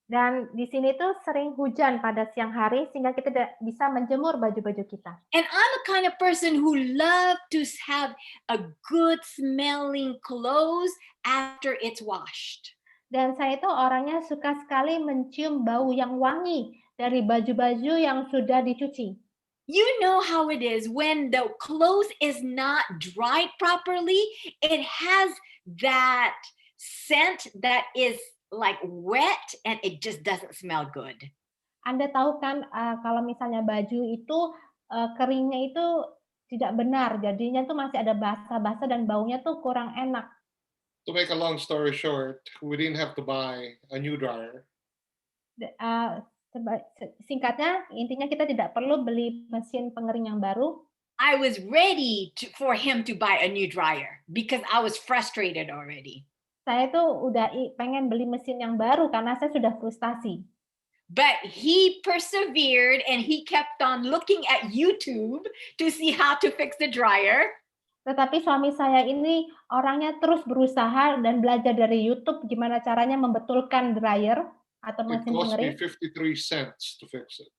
Dan di sini tuh sering hujan pada siang hari sehingga kita tidak bisa menjemur baju-baju kita. And I'm a kind of person who love to have a good smelling clothes after it's washed. Dan saya itu orangnya suka sekali mencium bau yang wangi dari baju-baju yang sudah dicuci. You know how it is when the clothes is not dried properly, it has that scent that is like wet and it just doesn't smell good. Anda tahu kan kalau misalnya baju itu keringnya itu tidak benar, jadinya tuh masih ada basah-basah dan baunya tuh kurang enak. To make a long story short, we didn't have to buy a new dryer. Singkatnya, intinya kita tidak perlu beli mesin pengering yang baru. I was ready for him to buy a new dryer because I was frustrated already. Saya tuh udah pengen beli mesin yang baru karena saya sudah frustasi. But he persevered and he kept on looking at YouTube to see how to fix the dryer. Tetapi suami saya ini orangnya terus berusaha dan belajar dari YouTube gimana caranya membetulkan dryer atau It mesin cost me pengering. 53 cents to fix it.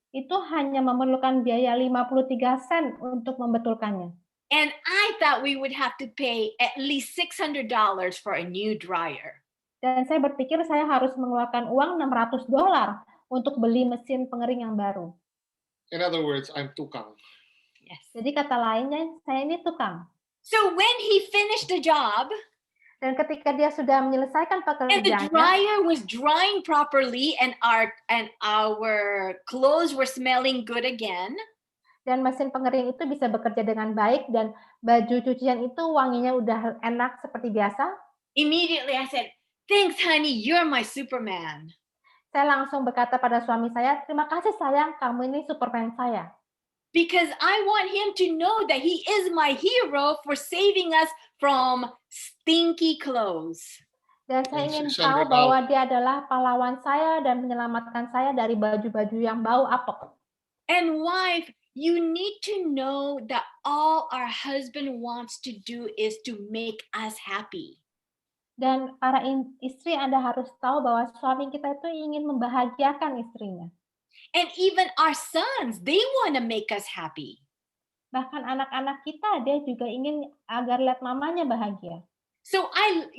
Itu hanya memerlukan biaya 53 sen untuk membetulkannya. And I thought we would have to pay at least $600 for a new dryer. Dan saya berpikir saya harus mengeluarkan uang $600 untuk beli mesin pengering yang baru. In other words, I'm tukang. Yes. Jadi kata lainnya, saya ini tukang. So when he finished the job Dan ketika dia sudah menyelesaikan and the pekerjaannya, dryer was drying properly and our clothes were smelling good again, dan mesin pengering itu bisa bekerja dengan baik dan baju cucian itu wanginya udah enak seperti biasa, immediately I said, "Thanks, honey, you're my Superman." saya langsung berkata pada suami saya, "Terima kasih sayang, kamu ini Superman saya." Because I want him to know that he is my hero for saving us from stinky clothes. Dan saya And ingin $600. tahu bahwa dia adalah pahlawan saya dan menyelamatkan saya dari baju-baju yang bau apek. And wife, you need to know that all our husband wants to do is to make us happy. Dan para istri Anda harus tahu bahwa suami kita itu ingin membahagiakan istrinya. And even our sons, they want to make us happy. Bahkan anak-anak kita, dia juga ingin agar lihat mamanya bahagia. So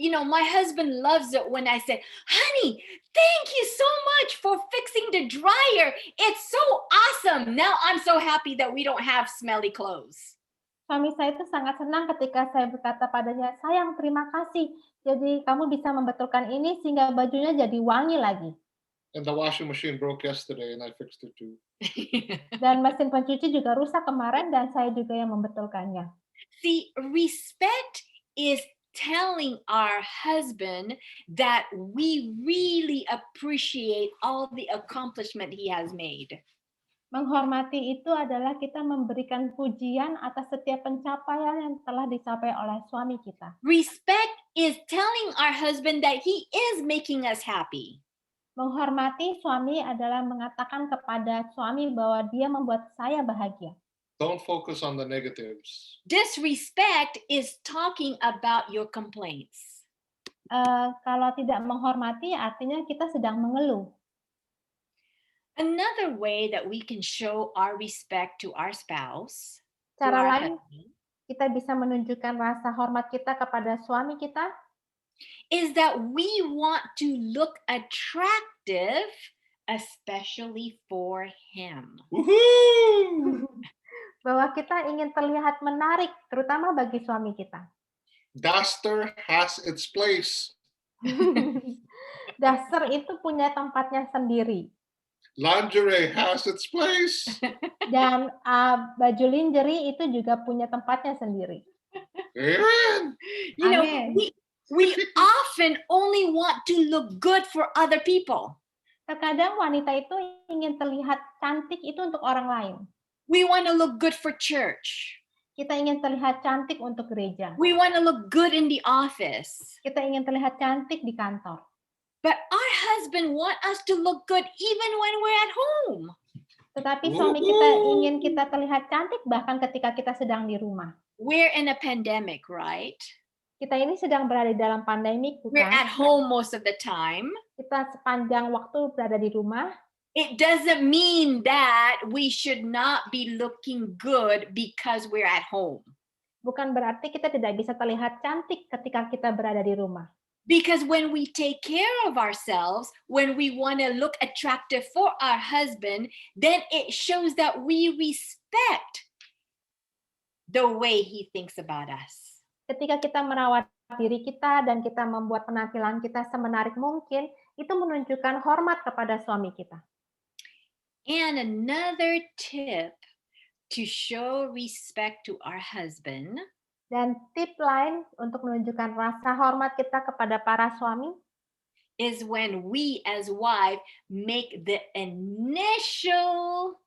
my husband loves it when I say, "Honey, thank you so much for fixing the dryer. It's so awesome. Now I'm so happy that we don't have smelly clothes." Suami saya itu sangat senang ketika saya berkata padanya, "Sayang, terima kasih. Jadi kamu bisa membetulkan ini sehingga bajunya jadi wangi lagi." And the washing machine broke yesterday and I fixed it too. Dan mesin pencuci juga rusak kemarin dan saya juga yang membetulkannya. See, respect is telling our husband that we really appreciate all the accomplishment he has made. Menghormati itu adalah kita memberikan pujian atas setiap pencapaian yang telah dicapai oleh suami kita. Respect is telling our husband that he is making us happy. Menghormati suami adalah mengatakan kepada suami bahwa dia membuat saya bahagia. Don't focus on the negatives. Disrespect is talking about your complaints. Kalau tidak menghormati artinya kita sedang mengeluh. Another way that we can show our respect to our spouse, to Cara our lain husband, kita bisa menunjukkan rasa hormat kita kepada suami kita is that we want to look attractive, especially for him. Woohoo! bahwa kita ingin terlihat menarik, terutama bagi suami kita. Duster has its place. Daster itu punya tempatnya sendiri. Lingerie has its place. Dan baju lingerie itu juga punya tempatnya sendiri. Amen. You know, Amen. we often only want to look good for other people. Terkadang wanita itu ingin terlihat cantik itu untuk orang lain. We want to look good for church. Kita ingin terlihat cantik untuk gereja. We want to look good in the office. Kita ingin terlihat cantik di kantor. But our husband want us to look good even when we're at home. Tetapi suami kita ingin kita terlihat cantik bahkan ketika kita sedang di rumah. We're in a pandemic, right? Kita ini sedang berada di dalam pandemi, We're bukan? at home most of the time. Kita sepanjang waktu berada di rumah. It doesn't mean that we should not be looking good because we're at home. Bukan berarti kita tidak bisa terlihat cantik ketika kita berada di rumah. Because when we take care of ourselves, when we want to look attractive for our husband, then it shows that we respect the way he thinks about us. Ketika kita merawat diri kita dan kita membuat penampilan kita semenarik mungkin, itu menunjukkan hormat kepada suami kita. And another tip to show respect to our husband Dan tip lain untuk menunjukkan rasa hormat kita kepada para suami is when we as wife make the initial,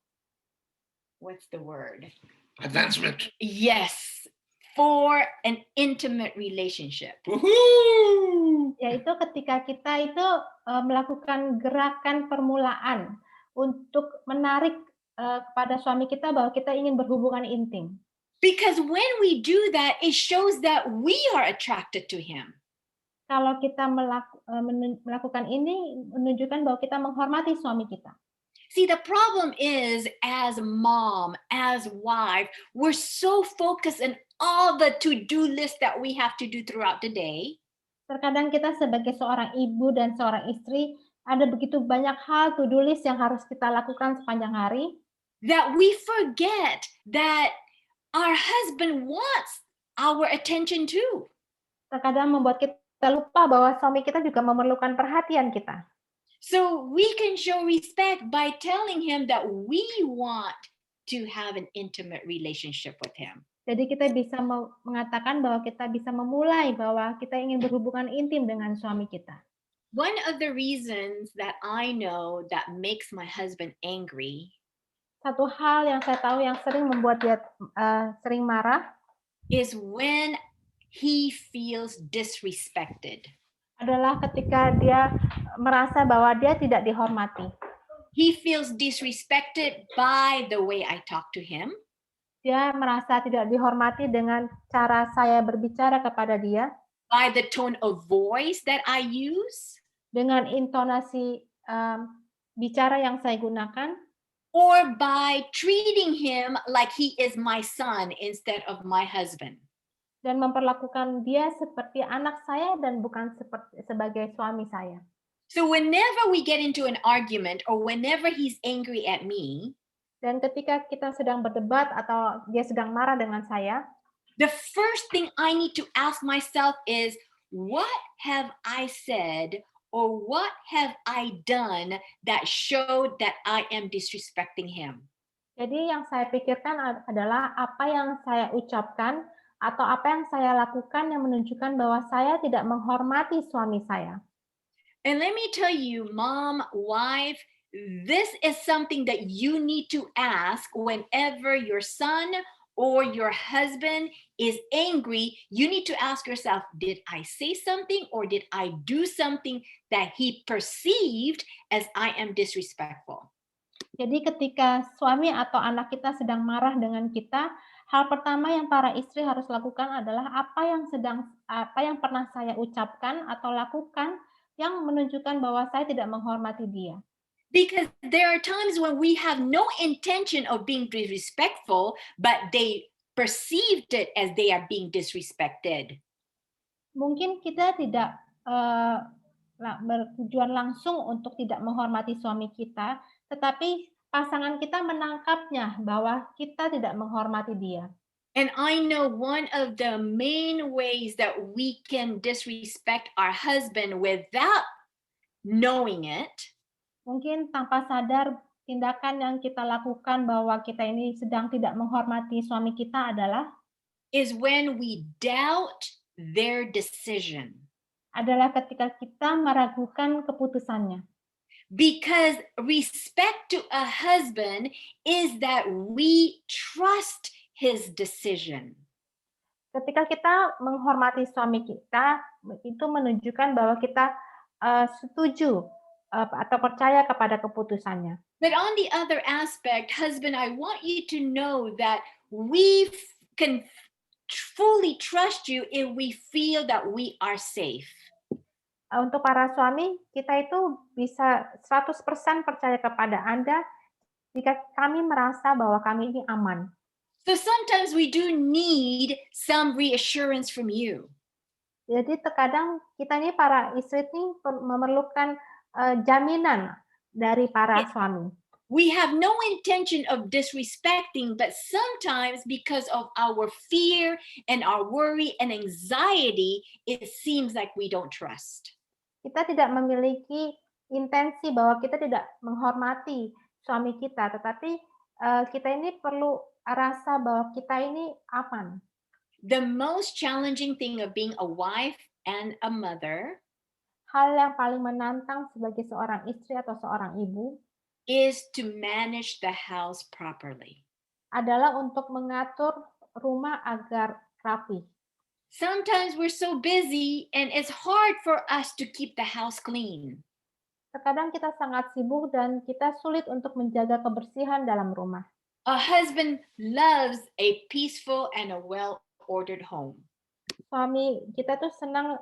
what's the word? Advancement. Yes, for an intimate relationship. Woohoo! yaitu ketika kita itu melakukan gerakan permulaan untuk menarik kepada suami kita bahwa kita ingin berhubungan intim. Because when we do that, it shows that we are attracted to him. Kalau kita melakukan ini menunjukkan bahwa kita menghormati suami kita. See, the problem is, as mom, as wife, we're so focused on all the to-do list that we have to do throughout the day. Terkadang kita sebagai seorang ibu dan seorang istri ada begitu banyak hal to-do list yang harus kita lakukan sepanjang hari, That we forget that our husband wants our attention too. terkadang membuat kita lupa bahwa suami kita juga memerlukan perhatian kita. So we can show respect by telling him that we want to have an intimate relationship with him. Jadi kita bisa mengatakan bahwa kita bisa memulai bahwa kita ingin berhubungan intim dengan suami kita. One of the reasons that I know that makes my husband angry Satu hal yang saya tahu yang sering membuat dia sering marah is when he feels disrespected. adalah ketika dia merasa bahwa dia tidak dihormati. He feels disrespected by the way I talk to him. Dia merasa tidak dihormati dengan cara saya berbicara kepada dia, By the tone of voice that I use, dengan intonasi bicara yang saya gunakan, or by treating him like he is my son instead of my husband. dan memperlakukan dia seperti anak saya dan bukan sebagai suami saya. So whenever we get into an argument or whenever he's angry at me, Dan ketika kita sedang berdebat atau dia sedang marah dengan saya, the first thing I need to ask myself is, what have I said or what have I done that showed that I am disrespecting him? jadi yang saya pikirkan adalah apa yang saya ucapkan atau apa yang saya lakukan yang menunjukkan bahwa saya tidak menghormati suami saya. And let me tell you, mom, wife, this is something that you need to ask whenever your son or your husband is angry. You need to ask yourself, did I say something or did I do something that he perceived as I am disrespectful? Jadi ketika suami atau anak kita sedang marah dengan kita, hal pertama yang para istri harus lakukan adalah apa yang pernah saya ucapkan atau lakukan yang menunjukkan bahwa saya tidak menghormati dia. Because there are times when we have no intention of being disrespectful, but they perceived it as they are being disrespected. Mungkin kita tidak bertujuan langsung untuk tidak menghormati suami kita, tetapi pasangan kita menangkapnya bahwa kita tidak menghormati dia. And I know one of the main ways that we can disrespect our husband without knowing it Mungkin tanpa sadar tindakan yang kita lakukan bahwa kita ini sedang tidak menghormati suami kita adalah is when we doubt their decision. ketika kita meragukan keputusannya. Because respect to a husband is that we trust his decision. Ketika kita menghormati suami kita, itu menunjukkan bahwa kita setuju atau percaya kepada keputusannya. But on the other aspect, husband, I want you to know that we can fully trust you if we feel that we are safe. Untuk para suami, kita itu bisa 100% percaya kepada Anda jika kami merasa bahwa kami ini aman. So sometimes we do need some reassurance from you. Jadi terkadang kita ini para istri ini memerlukan jaminan dari para suami. We have no intention of disrespecting, but sometimes because of our fear and our worry and anxiety, it seems like we don't trust. Kita tidak memiliki intensi bahwa kita tidak menghormati suami kita, tetapi kita ini perlu rasa bahwa kita ini aman. The most challenging thing of being a wife and a mother Hal yang paling menantang sebagai seorang istri atau seorang ibu is to manage the house properly. adalah untuk mengatur rumah agar rapi. Sometimes we're so busy and it's hard for us to keep the house clean. Terkadang kita sangat sibuk dan kita sulit untuk menjaga kebersihan dalam rumah. A husband loves a peaceful and a well-ordered home. Suami kita tuh senang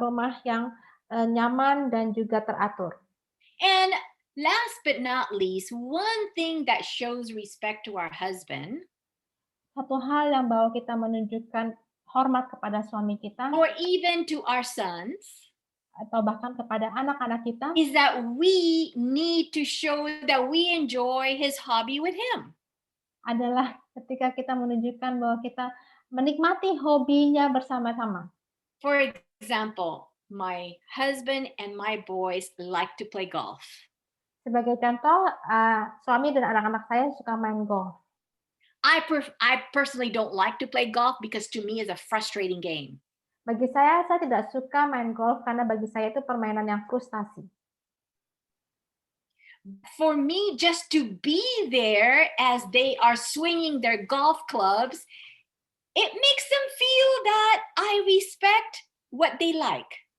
rumah yang nyaman dan juga teratur. And last but not least, one thing that shows respect to our husband Satu hal yang bahwa kita menunjukkan hormat kepada suami kita or even to our sons atau bahkan kepada anak-anak kita is that we need to show that we enjoy his hobby with him. adalah ketika kita menunjukkan bahwa kita menikmati hobinya bersama-sama. For example, my husband and my boys like to play golf. Sebagai contoh, suami dan anak-anak saya suka main golf. I personally don't like to play golf because to me it's a frustrating game. Bagi saya tidak suka main golf karena bagi saya itu permainan yang frustasi. For me, just to be there as they are swinging their golf clubs, it makes them feel that I respect what they like.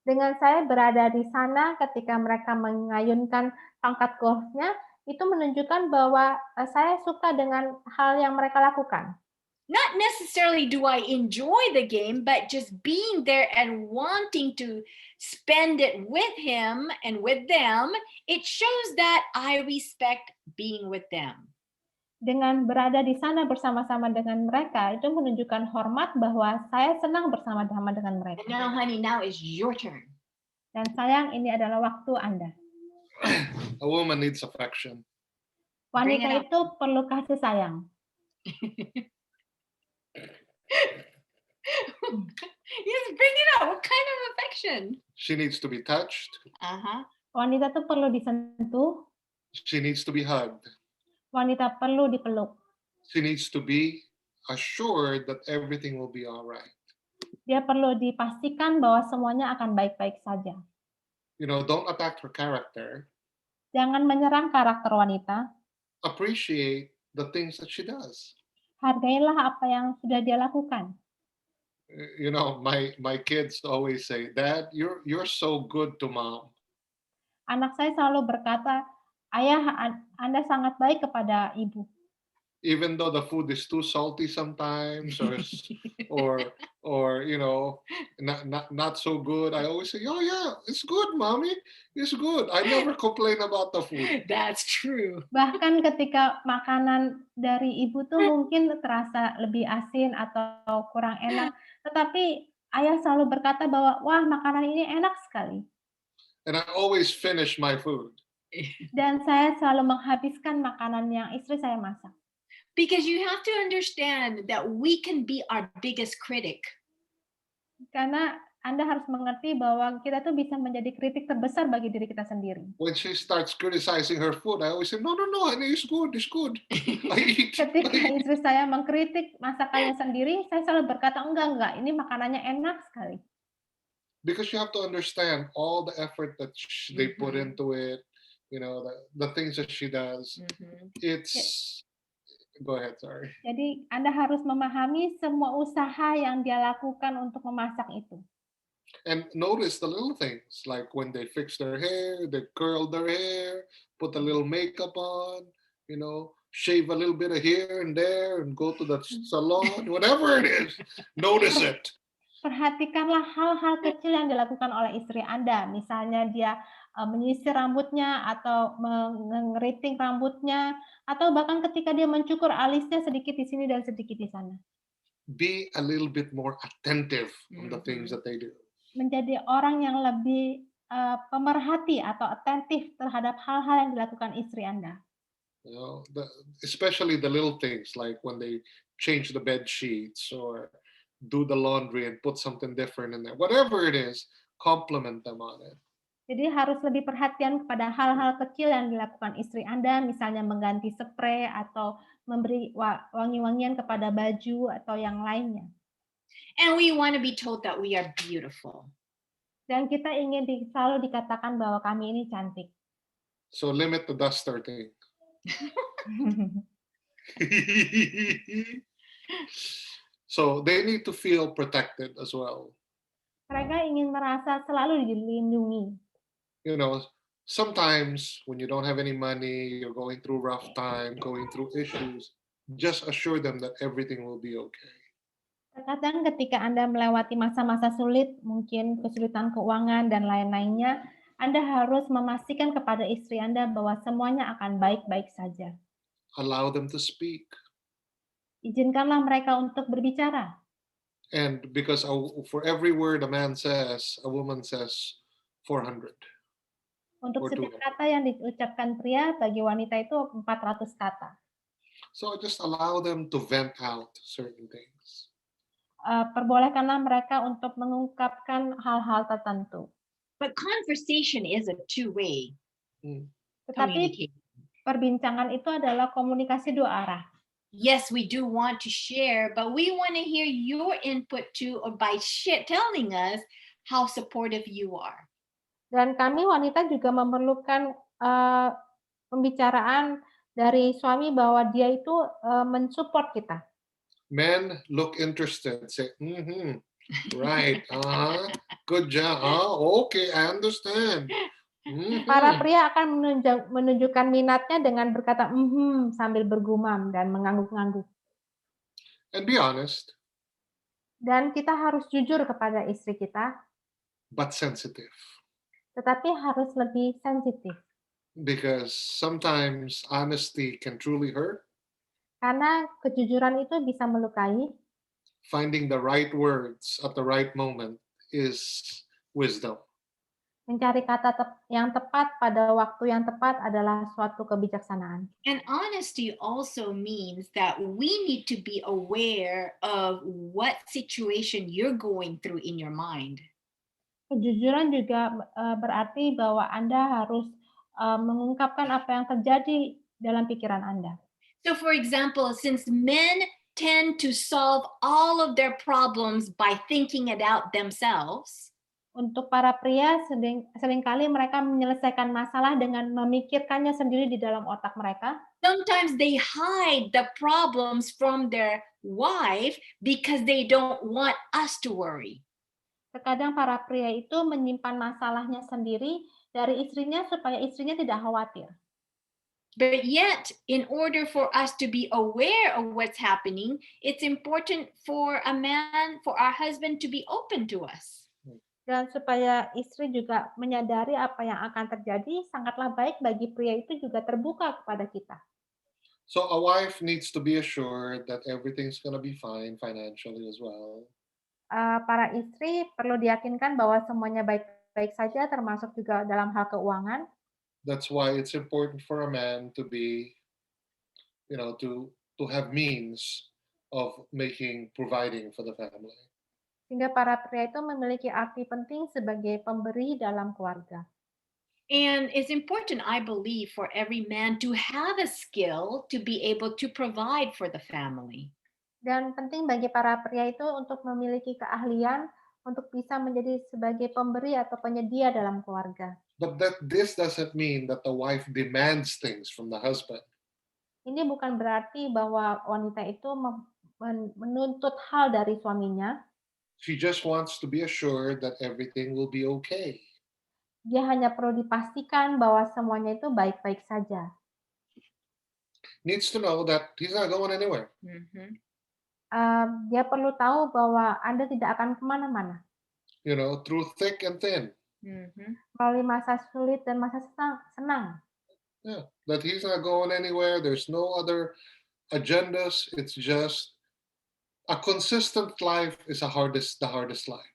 Dengan saya berada di sana ketika mereka mengayunkan tongkat golfnya, itu menunjukkan bahwa saya suka dengan hal yang mereka lakukan. Not necessarily do I enjoy the game, but just being there and wanting to spend it with him and with them, it shows that I respect being with them. Dengan berada di sana bersama-sama dengan mereka, itu menunjukkan hormat bahwa saya senang bersama-sama dengan mereka. And now, honey, now is your turn. Dan sayang, ini adalah waktu Anda. A woman needs affection. Bring it Wanita up. itu perlu kasih sayang. Yes, bring it up. What kind of affection? She needs to be touched. Uh-huh. Wanita itu perlu disentuh, She needs to be hugged. wanita perlu dipeluk. She needs to be assured that everything will be all right. Dia perlu dipastikan bahwa semuanya akan baik-baik saja. You know, don't attack her character. Jangan menyerang karakter wanita. Appreciate the things that she does. Hargailah apa yang sudah dia lakukan. You know, my kids always say, "Dad, you're so good to mom." Anak saya selalu berkata, "Ayah, Anda sangat baik kepada ibu." Even though the food is too salty sometimes, or you know, not so good, I always say, "Oh yeah, it's good, mommy. It's good." I never complain about the food. That's true. Bahkan ketika makanan dari ibu tuh mungkin terasa lebih asin atau kurang enak, tetapi ayah selalu berkata bahwa, "Wah, makanan ini enak sekali." And I always finish my food. Dan saya selalu menghabiskan makanan yang istri saya masak. Because you have to understand that we can be our biggest critic. Karena Anda harus mengerti bahwa kita tuh bisa menjadi kritik terbesar bagi diri kita sendiri. When she starts criticizing her food, I always say, "No, honey, it's good, it's good." I eat. Ketika istri saya mengkritik masakannya sendiri, saya selalu berkata, enggak, ini makanannya enak sekali. Because you have to understand all the effort that they put Mhm. into it, you know, the things that she does. Mhm. It's go ahead, sorry. Jadi Anda harus memahami semua usaha yang dia lakukan untuk memasak itu. And notice the little things, like when they fix their hair, they curl their hair, put a little makeup on, you know, shave a little bit of here and there and go to the salon, whatever it is, notice it. Perhatikanlah hal-hal kecil yang dilakukan oleh istri Anda. Misalnya dia menyisir rambutnya atau mengeriting rambutnya, atau bahkan ketika dia mencukur alisnya sedikit di sini dan sedikit di sana. Be a little bit more attentive on the things that they do. Menjadi orang yang lebih pemerhati atau atentif terhadap hal-hal yang dilakukan istri Anda. You know, especially the little things like when they change the bed sheets or do the laundry and put something different in there. Whatever it is, compliment them on it. Jadi harus lebih perhatian kepada hal-hal kecil yang dilakukan istri Anda, misalnya mengganti spray atau memberi wangi-wangian kepada baju atau yang lainnya. And we want to be told that we are beautiful. Dan kita ingin selalu dikatakan bahwa kami ini cantik. So limit the duster thing. So they need to feel protected as well. Mereka ingin merasa selalu dilindungi. You know, sometimes when you don't have any money, you're going through rough time, going through issues, just assure them that everything will be okay. Terkadang ketika Anda melewati masa-masa sulit, mungkin kesulitan keuangan dan lain-lainnya, Anda harus memastikan kepada istri Anda bahwa semuanya akan baik-baik saja. Allow them to speak. Izinkanlah mereka untuk berbicara. And because for every word a man says, a woman says 400. Untuk Or setiap 200. kata yang diucapkan pria, bagi wanita itu 400 kata. So just allow them to vent out certain things. Perbolehkanlah mereka untuk mengungkapkan hal-hal tertentu. But conversation is a two-way Tetapi communication. perbincangan itu adalah komunikasi dua arah. Yes, we do want to share, but we want to hear your input too, or by telling us how supportive you are. Dan kami wanita juga memerlukan pembicaraan dari suami bahwa dia itu mensupport kita. Men look interested, say, right, good job, okay, I understand. Para pria akan menunjukkan minatnya dengan berkata sambil bergumam dan mengangguk-angguk. And be honest, Dan kita harus jujur kepada istri kita, but sensitive. tetapi harus lebih sensitif. Because sometimes honesty can truly hurt. Karena kejujuran itu bisa melukai. Finding the right words at the right moment is wisdom. Mencari kata yang tepat pada waktu yang tepat adalah suatu kebijaksanaan. And honesty also means that we need to be aware of what situation you're going through in your mind. Kejujuran juga berarti bahwa Anda harus mengungkapkan apa yang terjadi dalam pikiran Anda. So for example, since men tend to solve all of their problems by thinking it out themselves, untuk para pria seringkali mereka menyelesaikan masalah dengan memikirkannya sendiri di dalam otak mereka. Sometimes they hide the problems from their wife because they don't want us to worry. Terkadang para pria itu menyimpan masalahnya sendiri dari istrinya supaya istrinya tidak khawatir. But yet, in order for us to be aware of what's happening, it's important for a man, for our husband to be open to us. Dan supaya istri juga menyadari apa yang akan terjadi, sangatlah baik bagi pria itu juga terbuka kepada kita. So a wife needs to be assured that everything's going to be fine financially as well. Para istri perlu diyakinkan bahwa semuanya baik-baik saja, termasuk juga dalam hal keuangan. That's why it's important for a man to be, to have means of providing for the family. Sehingga para pria itu memiliki arti penting sebagai pemberi dalam keluarga. And it's important, I believe, for every man to have a skill to be able to provide for the family. Dan penting bagi para pria itu untuk memiliki keahlian untuk bisa menjadi sebagai pemberi atau penyedia dalam keluarga. But this doesn't mean that the wife demands things from the husband. Ini bukan berarti bahwa wanita itu menuntut hal dari suaminya. She just wants to be assured that everything will be okay. Dia hanya perlu dipastikan bahwa semuanya itu baik-baik saja. Needs to know that he's not going anywhere. Mm-hmm. Dia perlu tahu bahwa Anda tidak akan kemana-mana. Through thick and thin. Mm-hmm. Melalui masa sulit dan masa senang. Yeah, that he's not going anywhere. There's no other agendas. It's just a consistent life is the hardest life.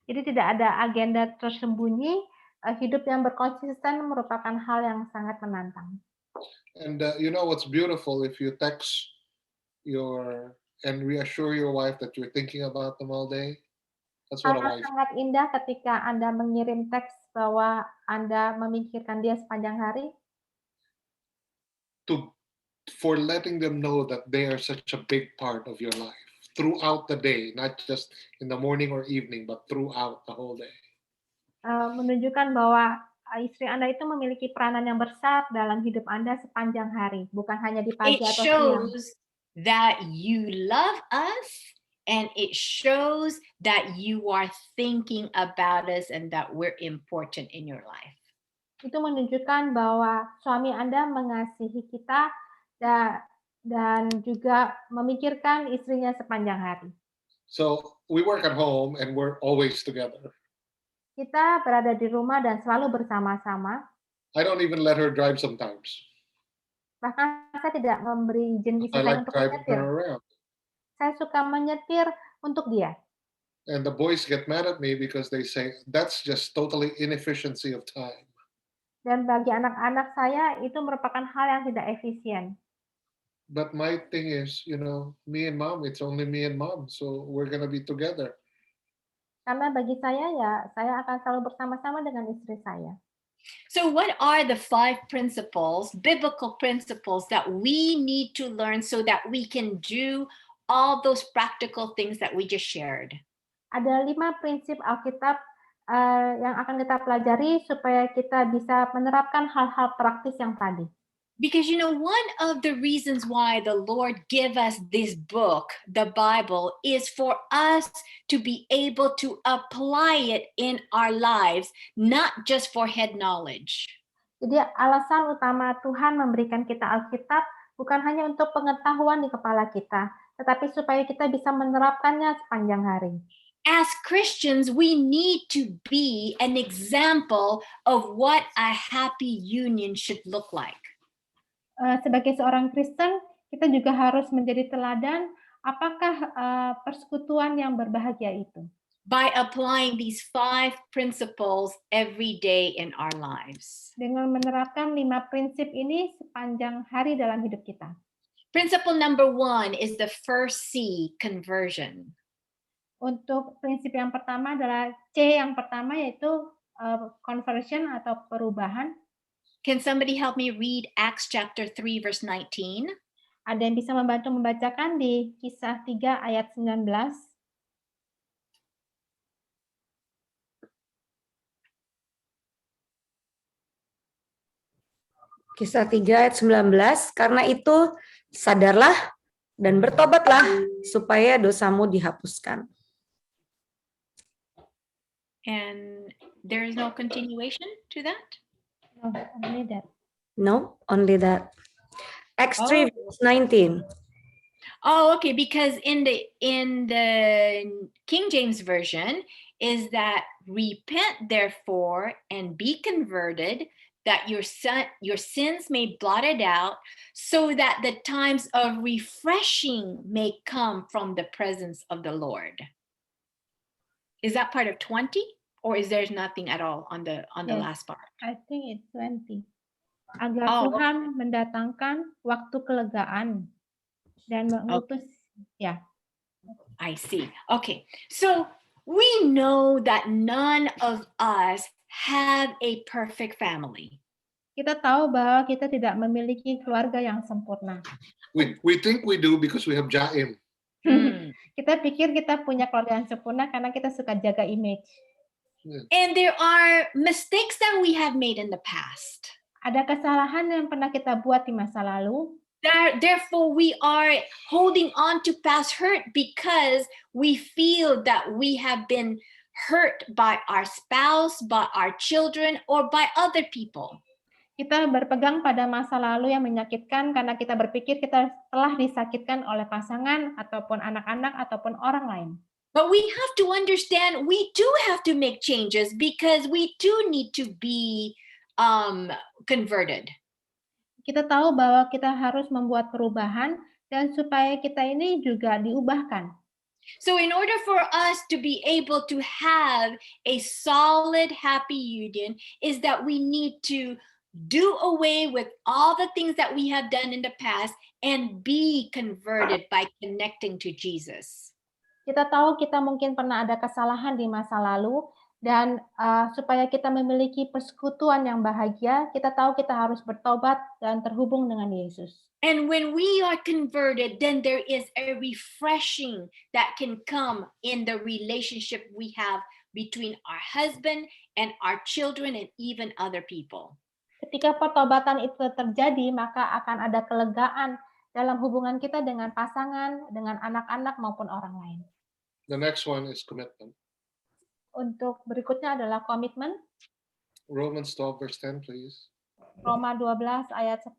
Jadi tidak ada agenda tersembunyi. Hidup yang berkonsisten merupakan hal yang sangat menantang. And what's beautiful if you text and reassure your wife that you're thinking about them all day. That's what a wife. Sangat indah ketika Anda mengirim teks bahwa Anda memikirkan dia sepanjang hari. for letting them know that they are such a big part of your life throughout the day, not just in the morning or evening, but throughout the whole day. Menunjukkan bahwa istri Anda itu memiliki peranan yang besar dalam hidup Anda sepanjang hari, bukan hanya di pagi It atau siang. shows that you love us, and it shows that you are thinking about us and that we're important in your life. Itu menunjukkan bahwa suami Anda mengasihi kita dan juga memikirkan istrinya sepanjang hari. So we work at home and we're always together. Kita berada di rumah dan selalu bersama-sama. I don't even let her drive sometimes. Bahkan saya tidak memberi izin istri I saya like untuk driving menyetir. her around. Saya suka menyetir untuk dia. And the boys get mad at me because they say, that's just totally inefficiency of time. Dan bagi anak-anak saya itu merupakan hal yang tidak efisien. But my thing is, me and mom, it's only me and mom, so we're going to be together. Karena bagi saya ya, saya akan selalu bersama-sama dengan istri saya. So what are the 5 principles, biblical principles, that we need to learn so that we can do all those practical things that we just shared? Ada 5 prinsip Alkitab yang akan kita pelajari supaya kita bisa menerapkan hal-hal praktis yang tadi. Because one of the reasons why the Lord gave us this book, the Bible, is for us to be able to apply it in our lives, not just for head knowledge. Jadi alasan utama Tuhan memberikan kita Alkitab bukan hanya untuk pengetahuan di kepala kita, tetapi supaya kita bisa menerapkannya sepanjang hari. As Christians, we need to be an example of what a happy union should look like. Sebagai seorang Kristen, kita juga harus menjadi teladan apakah persekutuan yang berbahagia itu. By applying these 5 principles every day in our lives. Dengan menerapkan 5 prinsip ini sepanjang hari dalam hidup kita. Principle number 1 is the first C, conversion. Untuk prinsip yang pertama adalah C yang pertama, yaitu conversion atau perubahan. Can somebody help me read Acts chapter 3 verse 19? Ada yang bisa membantu membacakan di Kisah 3 ayat 19? Kisah 3 ayat 19, karena itu sadarlah dan bertobatlah supaya dosamu dihapuskan. And there is no continuation to that? No, only that. No, only that. Acts 3 verse 19. Oh, okay, because in the King James version is that repent therefore and be converted, that your sins may be blotted out, so that the times of refreshing may come from the presence of the Lord. Is that part of 20, or is there nothing at all on the Yes. last part? I think it's 20. Agar Oh, Tuhan mendatangkan waktu kelegaan dan mengutus, ya. I see. Okay, so we know that none of us have a perfect family. Kita tahu bahwa kita tidak memiliki keluarga yang sempurna. We think we do because we have Jaim. Kita pikir kita punya keluarga yang sempurna karena kita suka jaga image. And there are mistakes that we have made in the past. Ada kesalahan yang pernah kita buat di masa lalu. Therefore, we are holding on to past hurt because we feel that we have been hurt by our spouse, by our children, or by other people. Kita berpegang pada masa lalu yang menyakitkan karena kita berpikir kita telah disakitkan oleh pasangan ataupun anak-anak ataupun orang lain. But we have to understand we do have to make changes because we do need to be converted. Kita tahu bahwa kita harus membuat perubahan dan supaya kita ini juga diubahkan. So in order for us to be able to have a solid, happy union is that we need to do away with all the things that we have done in the past and be converted by connecting to Jesus. Kita tahu kita mungkin pernah ada kesalahan di masa lalu Dan supaya kita memiliki persekutuan yang bahagia, kita tahu kita harus bertobat dan terhubung dengan Yesus. And when we are converted, then there is a refreshing that can come in the relationship we have between our husband and our children and even other people. Ketika pertobatan itu terjadi, maka akan ada kelegaan dalam hubungan kita dengan pasangan, dengan anak-anak maupun orang lain. The next one is commitment. Untuk berikutnya adalah komitmen. Romans 12 verse 10, please. Roma 12 ayat 10.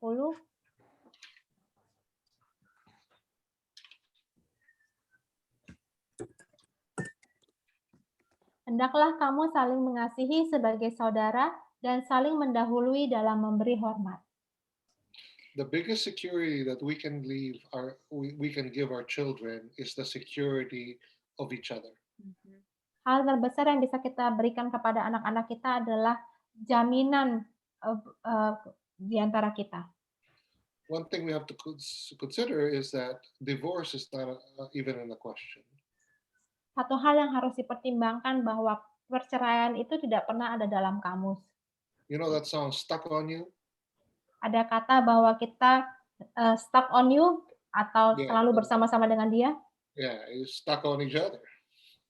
Hendaklah kamu saling mengasihi sebagai saudara dan saling mendahului dalam memberi hormat. The biggest security that we can we can give our children is the security of each other. Hal terbesar yang bisa kita berikan kepada anak-anak kita adalah jaminan di antara kita. One thing we have to consider is that divorce is not even in the question. Satu hal yang harus dipertimbangkan bahwa perceraian itu tidak pernah ada dalam kamus. You know that song Stuck on You? Ada kata bahwa kita stuck on you atau Yeah. selalu bersama-sama dengan dia. Yeah, you stuck on each other.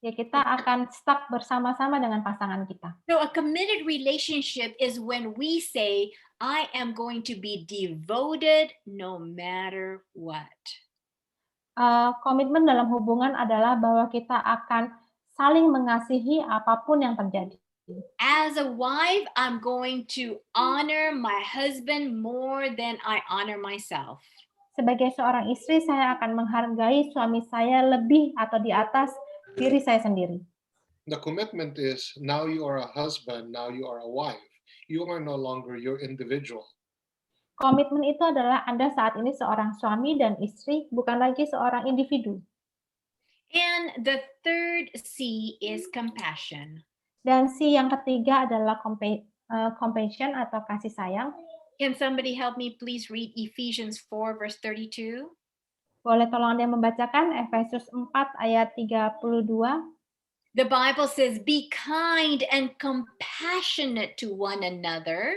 Ya kita akan stuck bersama-sama dengan pasangan kita. So a committed relationship is when we say, I am going to be devoted no matter what. Komitmen dalam hubungan adalah bahwa kita akan saling mengasihi apapun yang terjadi. As a wife, I'm going to honor my husband more than I honor myself. Sebagai seorang istri, saya akan menghargai suami saya lebih atau di atas diri saya sendiri. The commitment is now you are a husband, now you are a wife. You are no longer your individual. Komitmen itu adalah Anda saat ini seorang suami dan istri, bukan lagi seorang individu. And the third C is compassion. Dan C yang ketiga adalah compassion atau kasih sayang. Can somebody help me please read Ephesians 4 verse 32? Boleh tolong Anda membacakan Efesus 4 ayat 32. The Bible says, be kind and compassionate to one another,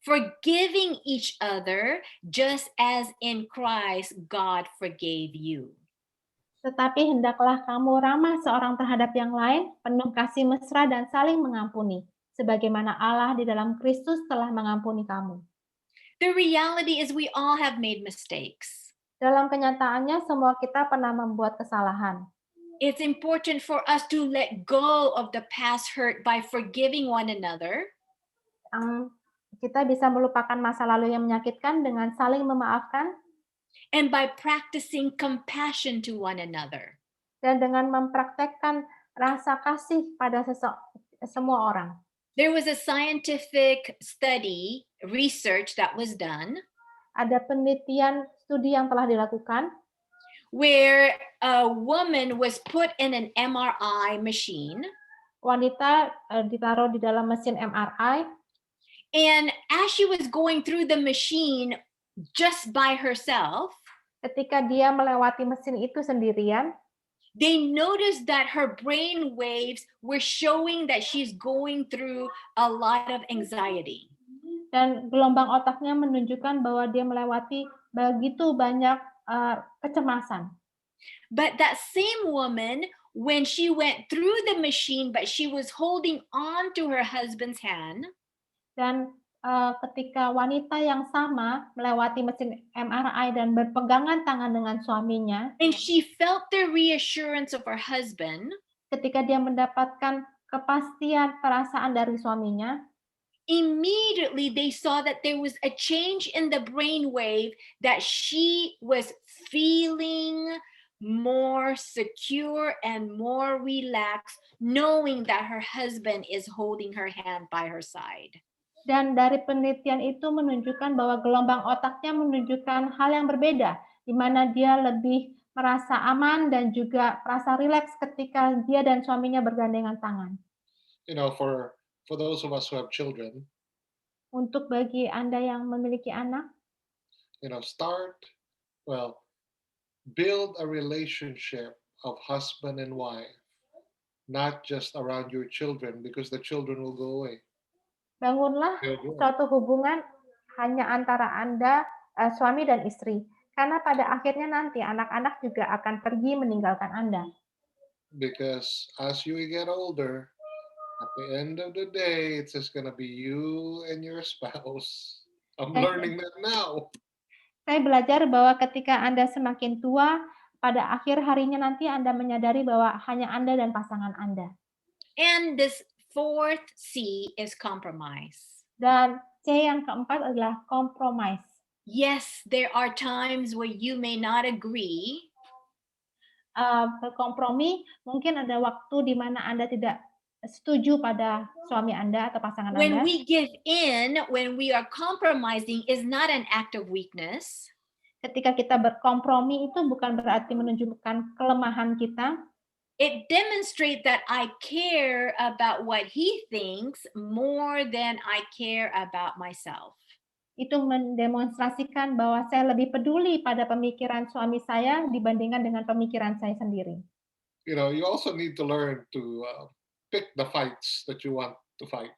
forgiving each other, just as in Christ God forgave you. Tetapi hendaklah kamu ramah seorang terhadap yang lain, penuh kasih mesra dan saling mengampuni, sebagaimana Allah di dalam Kristus telah mengampuni kamu. The reality is we all have made mistakes. Dalam kenyataannya, semua kita pernah membuat kesalahan. It's important for us to let go of the past hurt by forgiving one another. Kita bisa melupakan masa lalu yang menyakitkan dengan saling memaafkan. And by practicing compassion to one another. Dan dengan mempraktekkan rasa kasih pada semua orang. There was a scientific study, research that was done. Ada penelitian studi yang telah dilakukan. Where a woman was put in an MRI machine. Wanita ditaruh di dalam mesin MRI. And as she was going through the machine just by herself, ketika dia melewati mesin itu sendirian, they noticed that her brain waves were showing that she's going through a lot of anxiety. Dan gelombang otaknya menunjukkan bahwa dia melewati begitu banyak kecemasan. But that same woman, when she went through the machine, but she was holding on to her husband's hand. Dan ketika wanita yang sama melewati mesin MRI dan berpegangan tangan dengan suaminya, and she felt the reassurance of her husband, ketika dia mendapatkan kepastian perasaan dari suaminya, immediately they saw that there was a change in the brainwave, that she was feeling more secure and more relaxed, knowing that her husband is holding her hand by her side. Dan dari penelitian itu menunjukkan bahwa gelombang otaknya menunjukkan hal yang berbeda, di mana dia lebih merasa aman dan juga merasa rileks ketika dia dan suaminya bergandengan tangan. You know, for those of us who have children, untuk bagi Anda yang memiliki anak, you know, build a relationship of husband and wife not just around your children, because the children will go away. Bangunlah They'll grow. suatu hubungan hanya antara Anda, suami dan istri. Karena pada akhirnya nanti anak-anak juga akan pergi meninggalkan Anda. Because as you get older, at the end of the day, it's just gonna be you and your spouse. I'm Thank you. learning that now. Saya belajar bahwa ketika Anda semakin tua, pada akhir harinya nanti Anda menyadari bahwa hanya Anda dan pasangan Anda. And this fourth C is compromise. Dan C yang keempat adalah compromise. Yes, there are times where you may not agree, Berkompromi, mungkin ada waktu di mana Anda tidak setuju pada suami Anda atau pasangan when Anda. we give in, when we are compromising, is not an act of weakness. Ketika kita berkompromi itu bukan berarti menunjukkan kelemahan kita. It demonstrates that I care about what he thinks more than I care about myself. Itu mendemonstrasikan bahwa saya lebih peduli pada pemikiran suami saya dibandingkan dengan pemikiran saya sendiri. You know, you also need to learn to pick the fights that you want to fight.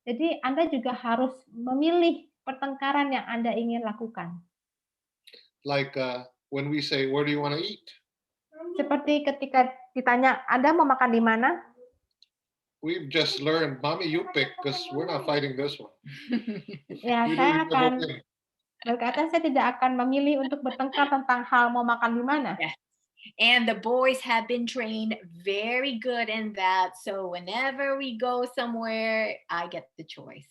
Jadi Anda juga harus memilih pertengkaran yang Anda ingin lakukan. Like when we say, where do you want to eat? Seperti ketika ditanya, Anda mau makan di mana? We've just learned, mommy, you pick, because we're not fighting this one. Ya, We saya do akan it. berkata saya tidak akan memilih untuk bertengkar tentang hal mau makan di mana. Yeah. And the boys have been trained very good in that. So whenever we go somewhere, I get the choice.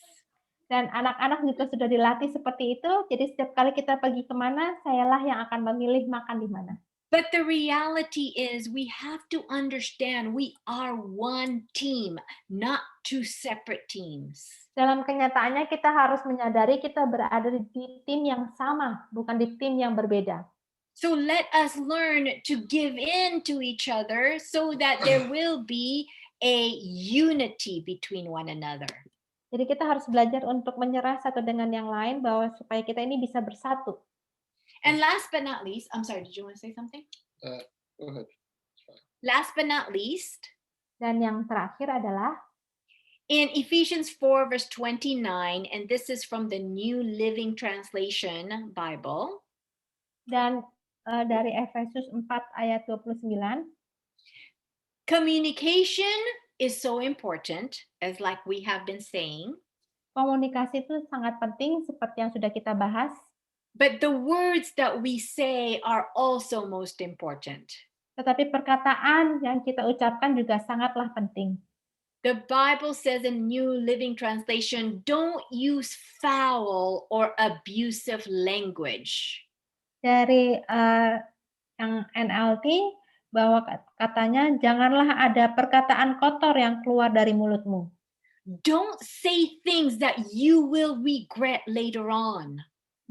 Dan anak-anak juga sudah dilatih seperti itu. Jadi setiap kali kita pergi kemana, sayalah yang akan memilih makan di mana. But the reality is we have to understand we are one team, not two separate teams. Dalam kenyataannya kita harus menyadari kita berada di tim yang sama, bukan di tim yang berbeda. So let us learn to give in to each other so that there will be a unity between one another. Jadi kita harus belajar untuk menyerah satu dengan yang lain bahwa supaya kita ini bisa bersatu. And last but not least, I'm sorry, did you want to say something? Go ahead. Last but not least, Dan yang terakhir adalah in Ephesians 4 verse 29, and this is from the New Living Translation Bible, dan dari Efesus 4 ayat 29, communication is so important, as like we have been saying, komunikasi itu sangat penting seperti yang sudah kita bahas. but the words that we say are also most important. Tetapi perkataan yang kita ucapkan juga sangatlah penting. The Bible says in New Living Translation, don't use foul or abusive language. Dari yang NLT, bahwa katanya, janganlah ada perkataan kotor yang keluar dari mulutmu. Don't say things that you will regret later on.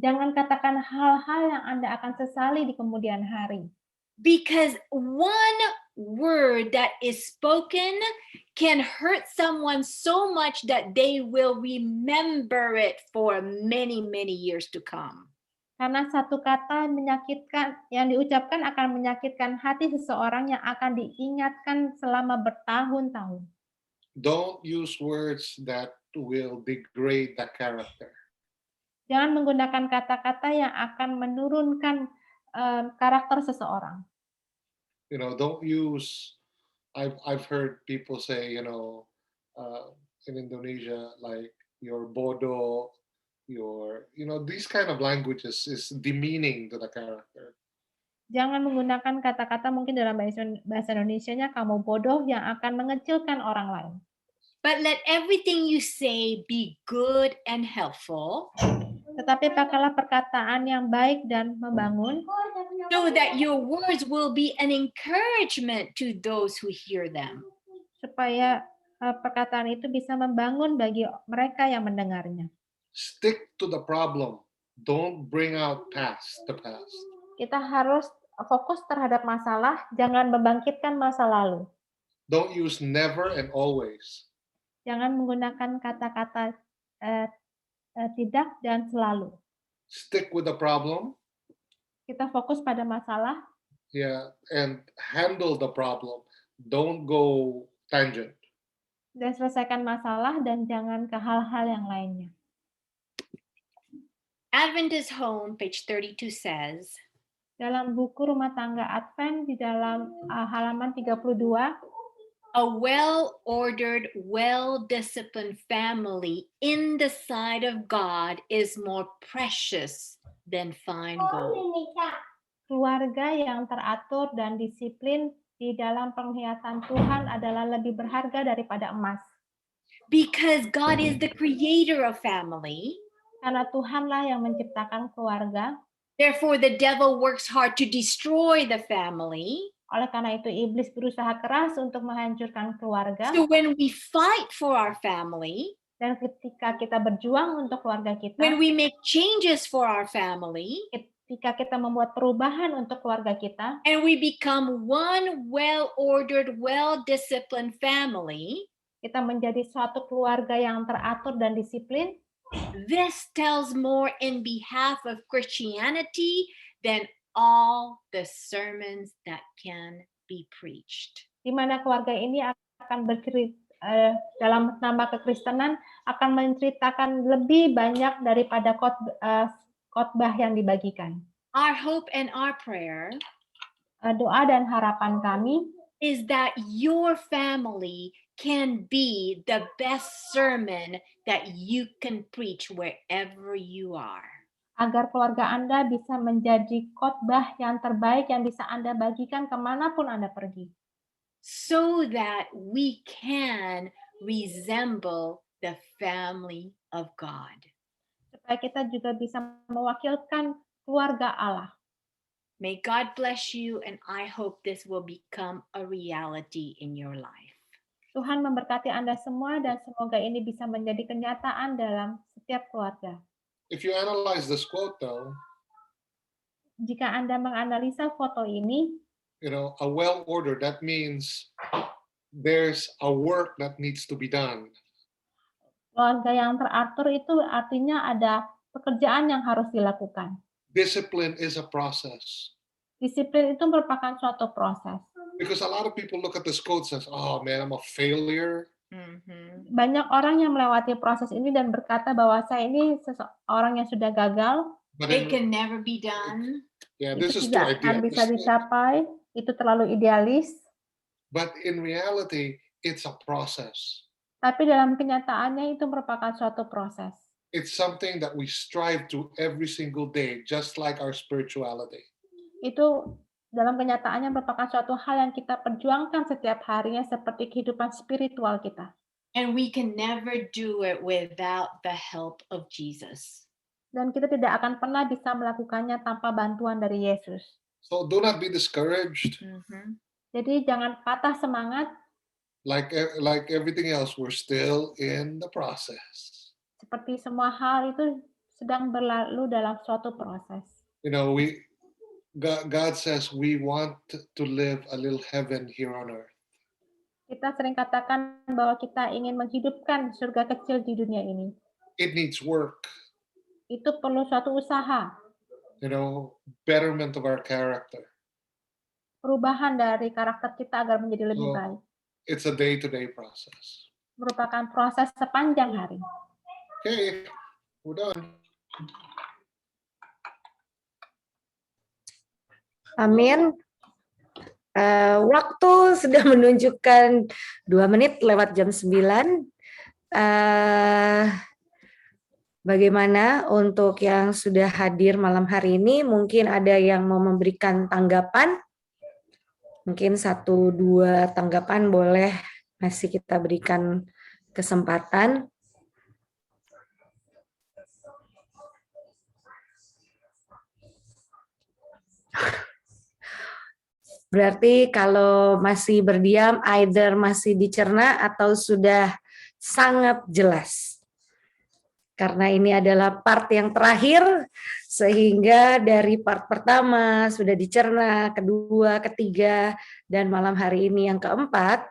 Jangan katakan hal-hal yang Anda akan sesali di kemudian hari. Because one word that is spoken can hurt someone so much that they will remember it for many, many years to come. Karena satu kata menyakitkan, yang diucapkan akan menyakitkan hati seseorang yang akan diingatkan selama bertahun-tahun. Don't use words that will degrade the character. Jangan menggunakan kata-kata yang akan menurunkan karakter seseorang. You know, don't use. I've heard people say, you know, in Indonesia, like your bodoh, your, you know, these kind of languages is demeaning to the character. Jangan menggunakan kata-kata mungkin dalam bahasa Indonesianya kamu bodoh yang akan mengecilkan orang lain. But let everything you say be good and helpful, Tetapi pakailah perkataan yang baik dan membangun, so that your words will be an encouragement to those who hear them. supaya perkataan itu bisa membangun bagi mereka yang mendengarnya. Stick to the problem. Don't bring out the past. Kita harus fokus terhadap masalah, jangan membangkitkan masa lalu. Don't use never and always. Jangan menggunakan kata-kata tidak dan selalu. Stick with the problem, Kita fokus pada masalah, yeah, and handle the problem. Don't go tangent. Dan selesaikan masalah dan jangan ke hal-hal yang lainnya. Adventist Home, page 32 says, Dalam buku Rumah Tangga Advent di dalam halaman 32, a well-ordered, well-disciplined family in the sight of God is more precious than fine gold. keluarga yang teratur dan disiplin di dalam penglihatan Tuhan adalah lebih berharga daripada emas. Because God is the creator of family, Karena Tuhanlah yang menciptakan keluarga, therefore the devil works hard to destroy the family. oleh karena itu iblis berusaha keras untuk menghancurkan keluarga. So when we fight for our family, Dan ketika kita berjuang untuk keluarga kita, when we make changes for our family, ketika kita membuat perubahan untuk keluarga kita, and we become one well-ordered, well-disciplined family, kita menjadi suatu keluarga yang teratur dan disiplin, this tells more in behalf of Christianity than all the sermons that can be preached. di mana keluarga ini akan bercerita dalam nama kekristenan akan menceritakan lebih banyak daripada khotbah yang dibagikan. Our hope and our prayer Doa dan harapan kami is that your family can be the best sermon that you can preach wherever you are. agar keluarga Anda bisa menjadi khotbah yang terbaik yang bisa Anda bagikan kemanapun Anda pergi. So that we can resemble the family of God. Supaya kita juga bisa mewakilkan keluarga Allah. May God bless you, and I hope this will become a reality in your life. Tuhan memberkati Anda semua dan semoga ini bisa menjadi kenyataan dalam setiap keluarga. If you analyze this quote, though, Jika Anda menganalisa foto ini, a well-ordered, that means there's a work that needs to be done. keluarga yang teratur itu artinya ada pekerjaan yang harus dilakukan. Discipline is a process. Disiplin itu merupakan suatu proses. Because a lot of people look at this quote and says, oh man, I'm a failure. Banyak orang yang melewati proses ini dan berkata bahwa saya ini seseorang yang sudah gagal. But It can never be done. yeah, Itu this is too tidak akan bisa idealistic. dicapai. Itu terlalu idealis. But in reality, it's a process. Tapi dalam kenyataannya itu merupakan suatu proses. It's something that we strive to every single day, just like our spirituality. Itu dalam kenyataannya merupakan suatu hal yang kita perjuangkan setiap harinya seperti kehidupan spiritual kita. And we can never do it without the help of Jesus. Dan kita tidak akan pernah bisa melakukannya tanpa bantuan dari Yesus. So do not be discouraged. Jadi jangan patah semangat. Like everything else, we're still in the process. Seperti semua hal itu sedang berlalu dalam suatu proses. God says we want to live a little heaven here on earth. Kita sering katakan bahwa kita ingin menghidupkan surga kecil di dunia ini. It needs work. Itu perlu suatu usaha. Betterment of our character. Perubahan dari karakter kita agar menjadi lebih baik. It's a day-to-day process. Merupakan proses sepanjang hari. Okay, we're done. Amin. Waktu sudah menunjukkan 2 menit lewat jam 9. Bagaimana untuk yang sudah hadir malam hari ini? Mungkin ada yang mau memberikan tanggapan. Mungkin 1-2 tanggapan boleh masih kita berikan kesempatan. Berarti kalau masih berdiam, either masih dicerna atau sudah sangat jelas. Karena ini adalah part yang terakhir, sehingga dari part pertama sudah dicerna, kedua, ketiga, dan malam hari ini yang keempat,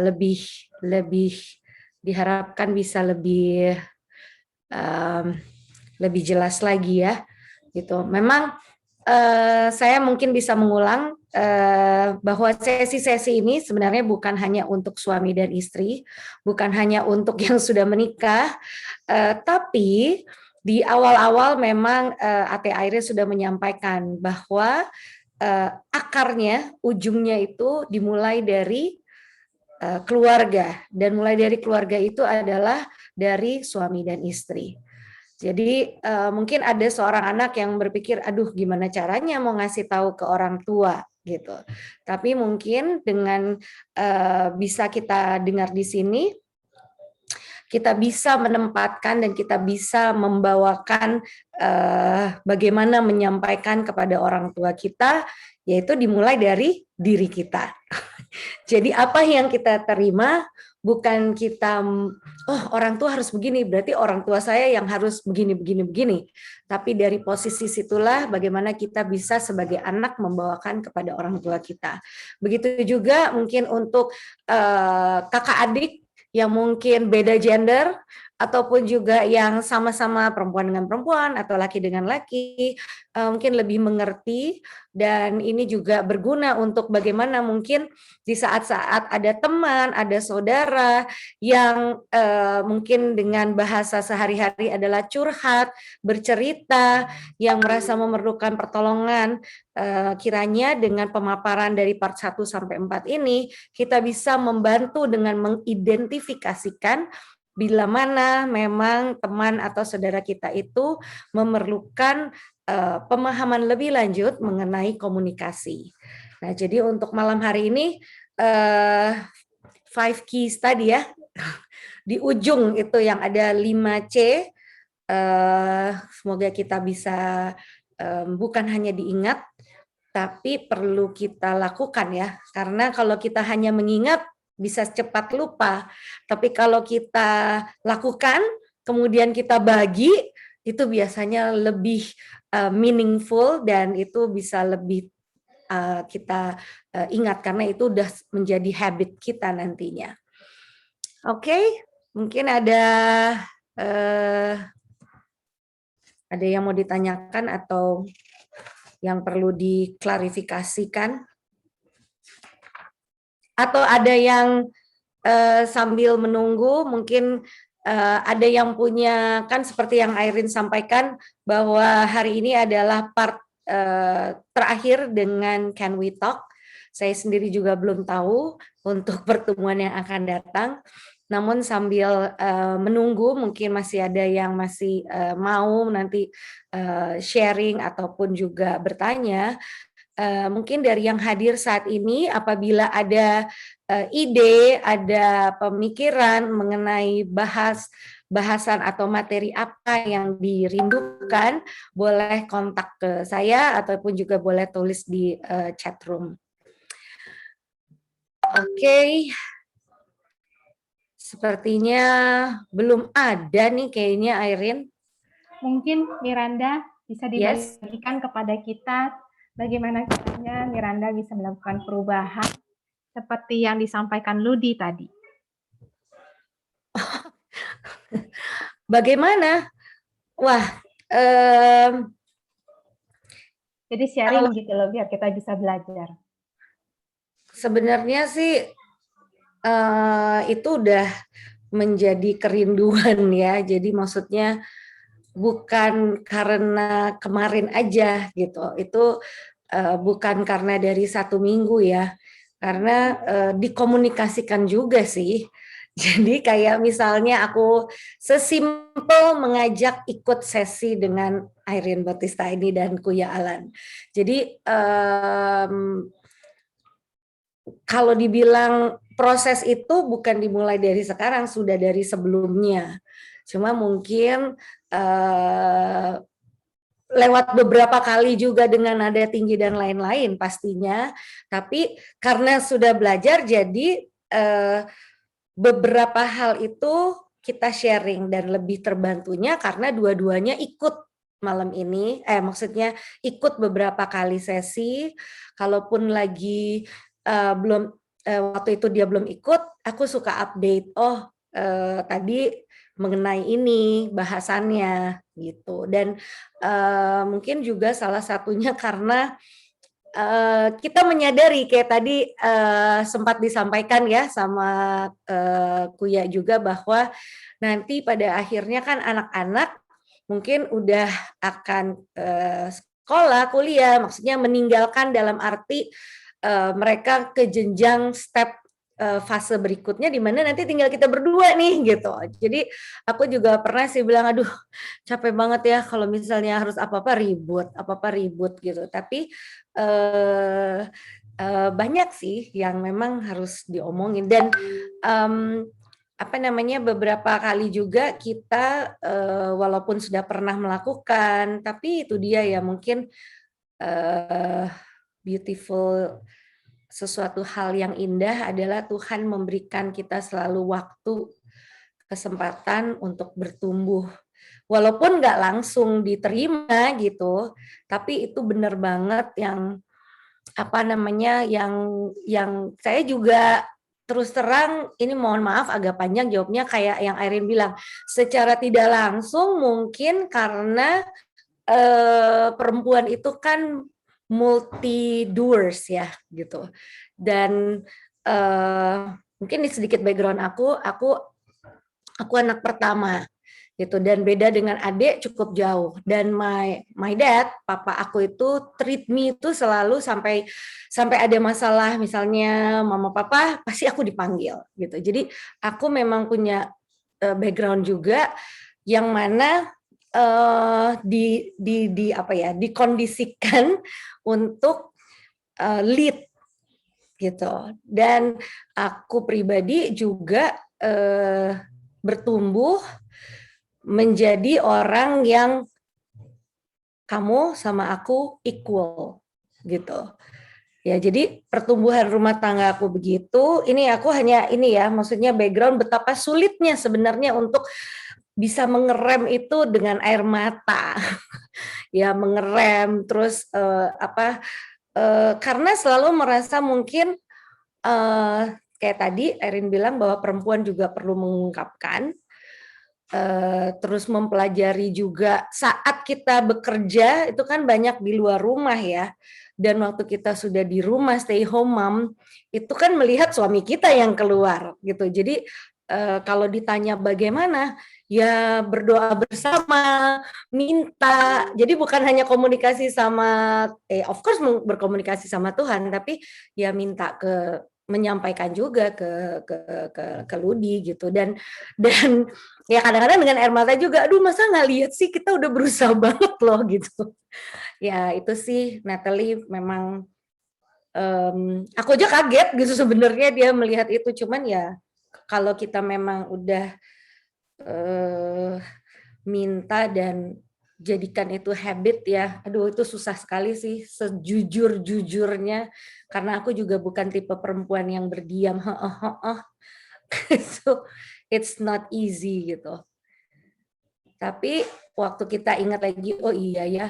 lebih diharapkan bisa lebih jelas lagi ya. Gitu. Memang saya mungkin bisa mengulang bahwa sesi-sesi ini sebenarnya bukan hanya untuk suami dan istri, bukan hanya untuk yang sudah menikah, tapi di awal-awal memang Ate Airin sudah menyampaikan bahwa akarnya, ujungnya itu dimulai dari keluarga, dan mulai dari keluarga itu adalah dari suami dan istri. Jadi mungkin ada seorang anak yang berpikir, aduh gimana caranya mau ngasih tahu ke orang tua gitu. Tapi mungkin dengan bisa kita dengar di sini, kita bisa menempatkan dan kita bisa membawakan bagaimana menyampaikan kepada orang tua kita, yaitu dimulai dari diri kita. Jadi apa yang kita terima bukan kita, oh orang tua harus begini, berarti orang tua saya yang harus begini. Tapi dari posisi situlah bagaimana kita bisa sebagai anak membawakan kepada orang tua kita. Begitu juga mungkin untuk kakak adik yang mungkin beda gender, ataupun juga yang sama-sama perempuan dengan perempuan atau laki dengan laki, mungkin lebih mengerti, dan ini juga berguna untuk bagaimana mungkin di saat-saat ada teman, ada saudara yang mungkin dengan bahasa sehari-hari adalah curhat, bercerita, yang merasa memerlukan pertolongan, kiranya dengan pemaparan dari part 1 sampai 4 ini, kita bisa membantu dengan mengidentifikasikan bila mana memang teman atau saudara kita itu memerlukan pemahaman lebih lanjut mengenai komunikasi. Nah, jadi untuk malam hari ini 5 keys tadi ya, di ujung itu yang ada 5C, semoga kita bisa bukan hanya diingat, tapi perlu kita lakukan ya, karena kalau kita hanya mengingat bisa cepat lupa, tapi kalau kita lakukan, kemudian kita bagi, itu biasanya lebih meaningful dan itu bisa lebih kita ingat karena itu udah menjadi habit kita nantinya. Oke, mungkin ada yang mau ditanyakan atau yang perlu diklarifikasikan? Atau ada yang sambil menunggu mungkin ada yang punya, kan seperti yang Airin sampaikan bahwa hari ini adalah part terakhir dengan Can We Talk. Saya sendiri juga belum tahu untuk pertemuan yang akan datang. Namun sambil menunggu mungkin masih ada yang masih mau nanti sharing ataupun juga bertanya. Mungkin dari yang hadir saat ini, apabila ada ide, ada pemikiran mengenai bahasan atau materi apa yang dirindukan, boleh kontak ke saya ataupun juga boleh tulis di chat room. Oke. Sepertinya belum ada nih kayaknya, Airin. Mungkin Miranda bisa dibagikan kepada kita bagaimana caranya Miranda bisa melakukan perubahan seperti yang disampaikan Ludi tadi. Bagaimana? Wah, jadi sharing gitu loh biar kita bisa belajar. Sebenarnya sih itu udah menjadi kerinduan ya. Jadi maksudnya bukan karena kemarin aja gitu. Itu bukan karena dari 1 minggu ya. Karena dikomunikasikan juga sih. Jadi kayak misalnya aku sesimpel mengajak ikut sesi dengan Airin Bautista ini dan Kuya Alan. Jadi kalau dibilang proses itu bukan dimulai dari sekarang, sudah dari sebelumnya. Cuma mungkin lewat beberapa kali juga dengan nada tinggi dan lain-lain pastinya. Tapi karena sudah belajar, jadi beberapa hal itu kita sharing dan lebih terbantunya karena dua-duanya ikut malam ini. Maksudnya ikut beberapa kali sesi. Kalaupun lagi belum waktu itu dia belum ikut, aku suka update. Oh, tadi mengenai ini bahasannya gitu. Dan mungkin juga salah satunya karena kita menyadari kayak tadi sempat disampaikan ya sama Kuya juga bahwa nanti pada akhirnya kan anak-anak mungkin udah akan sekolah, kuliah, maksudnya meninggalkan dalam arti mereka ke jenjang step fase berikutnya di mana nanti tinggal kita berdua nih gitu. Jadi aku juga pernah sih bilang aduh capek banget ya kalau misalnya harus apa-apa ribut gitu. Tapi banyak sih yang memang harus diomongin dan beberapa kali juga kita walaupun sudah pernah melakukan, tapi itu dia ya mungkin beautiful sesuatu hal yang indah adalah Tuhan memberikan kita selalu waktu, kesempatan untuk bertumbuh. Walaupun nggak langsung diterima gitu, tapi itu benar banget yang yang saya juga terus terang ini mohon maaf agak panjang jawabnya kayak yang Irene bilang, secara tidak langsung mungkin karena perempuan itu kan multi doers ya gitu. Dan mungkin ini sedikit background aku anak pertama gitu dan beda dengan adik cukup jauh dan my dad, papa aku itu treat me itu selalu sampai ada masalah misalnya mama papa pasti aku dipanggil gitu. Jadi aku memang punya background juga yang mana dikondisikan untuk lead gitu. Dan aku pribadi juga bertumbuh menjadi orang yang kamu sama aku equal gitu. Ya, jadi pertumbuhan rumah tangga aku begitu. Ini aku hanya ini ya, maksudnya background betapa sulitnya sebenarnya untuk bisa mengerem itu dengan air mata. Ya, mengerem terus karena selalu merasa mungkin kayak tadi Erin bilang bahwa perempuan juga perlu mengungkapkan, terus mempelajari juga saat kita bekerja itu kan banyak di luar rumah ya, dan waktu kita sudah di rumah stay home mom itu kan melihat suami kita yang keluar gitu. Jadi kalau ditanya bagaimana ya berdoa bersama, minta. Jadi bukan hanya komunikasi sama of course berkomunikasi sama Tuhan, tapi ya minta menyampaikan juga ke Ludi gitu. Dan ya kadang-kadang dengan air mata juga, aduh masa nggak lihat sih kita udah berusaha banget loh gitu. Ya itu sih Natalie memang aku aja kaget gitu sebenarnya dia melihat itu, cuman ya kalau kita memang udah minta dan jadikan itu habit ya, aduh itu susah sekali sih sejujur-jujurnya karena aku juga bukan tipe perempuan yang berdiam, so it's not easy gitu. Tapi waktu kita ingat lagi, oh iya ya,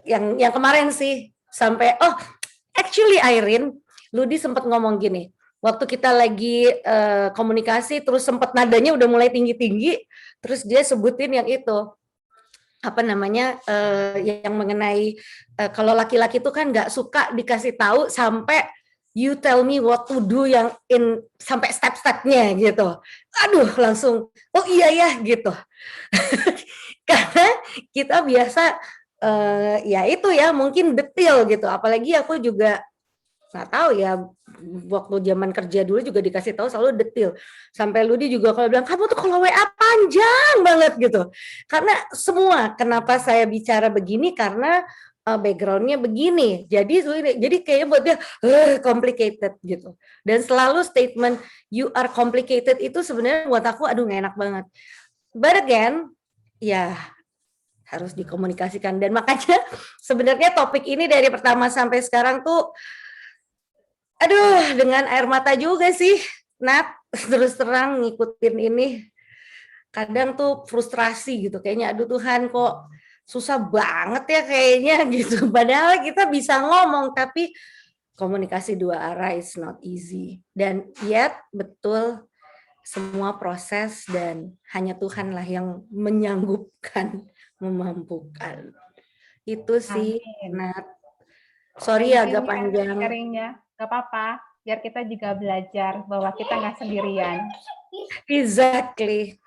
yang kemarin sih sampai actually Irene, Ludi sempat ngomong gini, waktu kita lagi komunikasi terus sempat nadanya udah mulai tinggi-tinggi, terus dia sebutin yang itu yang mengenai kalau laki-laki itu kan nggak suka dikasih tahu sampai you tell me what to do yang sampai step-stepnya gitu. Aduh langsung oh iya ya gitu. Karena kita biasa ya itu ya mungkin detail gitu. Apalagi aku juga nggak tahu ya waktu zaman kerja dulu juga dikasih tahu selalu detail. Sampai Ludi juga kalau bilang kamu tuh kalau WA panjang banget gitu. Karena semua kenapa saya bicara begini karena backgroundnya begini. Jadi kayaknya buat dia complicated gitu. Dan selalu statement you are complicated itu sebenarnya buat aku aduh nggak enak banget. But again, ya harus dikomunikasikan dan makanya sebenarnya topik ini dari pertama sampai sekarang tuh aduh dengan air mata juga sih Nat, terus terang ngikutin ini kadang tuh frustrasi gitu kayaknya aduh Tuhan kok susah banget ya kayaknya gitu padahal kita bisa ngomong tapi komunikasi dua arah is not easy dan yet betul semua proses dan hanya Tuhanlah yang menyanggupkan, memampukan. Itu sih, Amin. Nat. Sorry Thank you agak ya panjang. sharingnya. Gak apa-apa, biar kita juga belajar bahwa kita nggak sendirian. Exactly.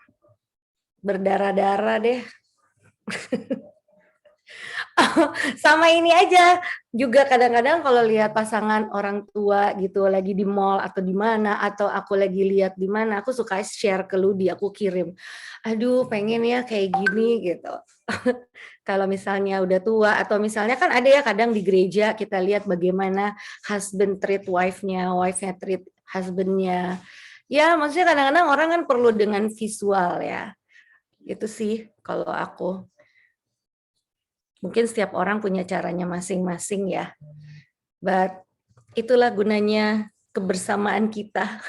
Berdarah-darah deh. Sama ini aja juga kadang-kadang kalau lihat pasangan orang tua gitu lagi di mall atau di mana, atau aku lagi lihat di mana, aku suka share ke Ludi, aku kirim, aduh pengen ya kayak gini gitu. Kalau misalnya udah tua, atau misalnya kan ada ya kadang di gereja kita lihat bagaimana husband treat wife-nya, wife-nya treat husband-nya. Ya maksudnya kadang-kadang orang kan perlu dengan visual ya. Itu sih kalau aku. Mungkin setiap orang punya caranya masing-masing ya. But itulah gunanya kebersamaan kita.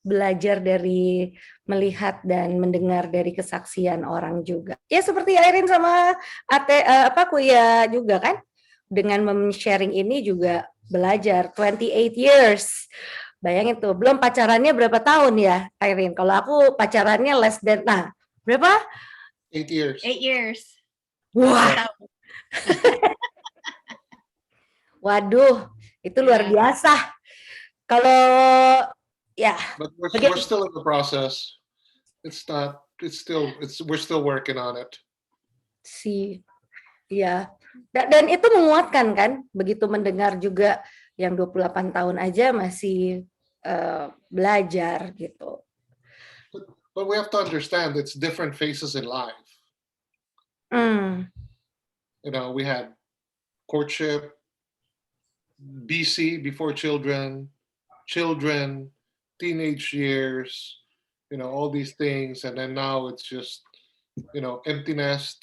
Belajar dari melihat dan mendengar dari kesaksian orang juga. Ya seperti Airin sama Kuya juga kan. Dengan sharing ini juga belajar 28 years. Bayangin tuh, belum pacarannya berapa tahun ya, Airin? Kalau aku pacarannya less than, berapa? 8 years. 8 years. Wah, waduh, itu luar biasa. Kalau ya, But we're still in the process. We're still working on it. Ya. Dan itu menguatkan kan, begitu mendengar juga yang 28 tahun aja masih belajar gitu. But we have to understand it's different phases in life. You know, we had courtship, BC, before children, teenage years, you know, all these things. And then now it's just, you know, empty nest,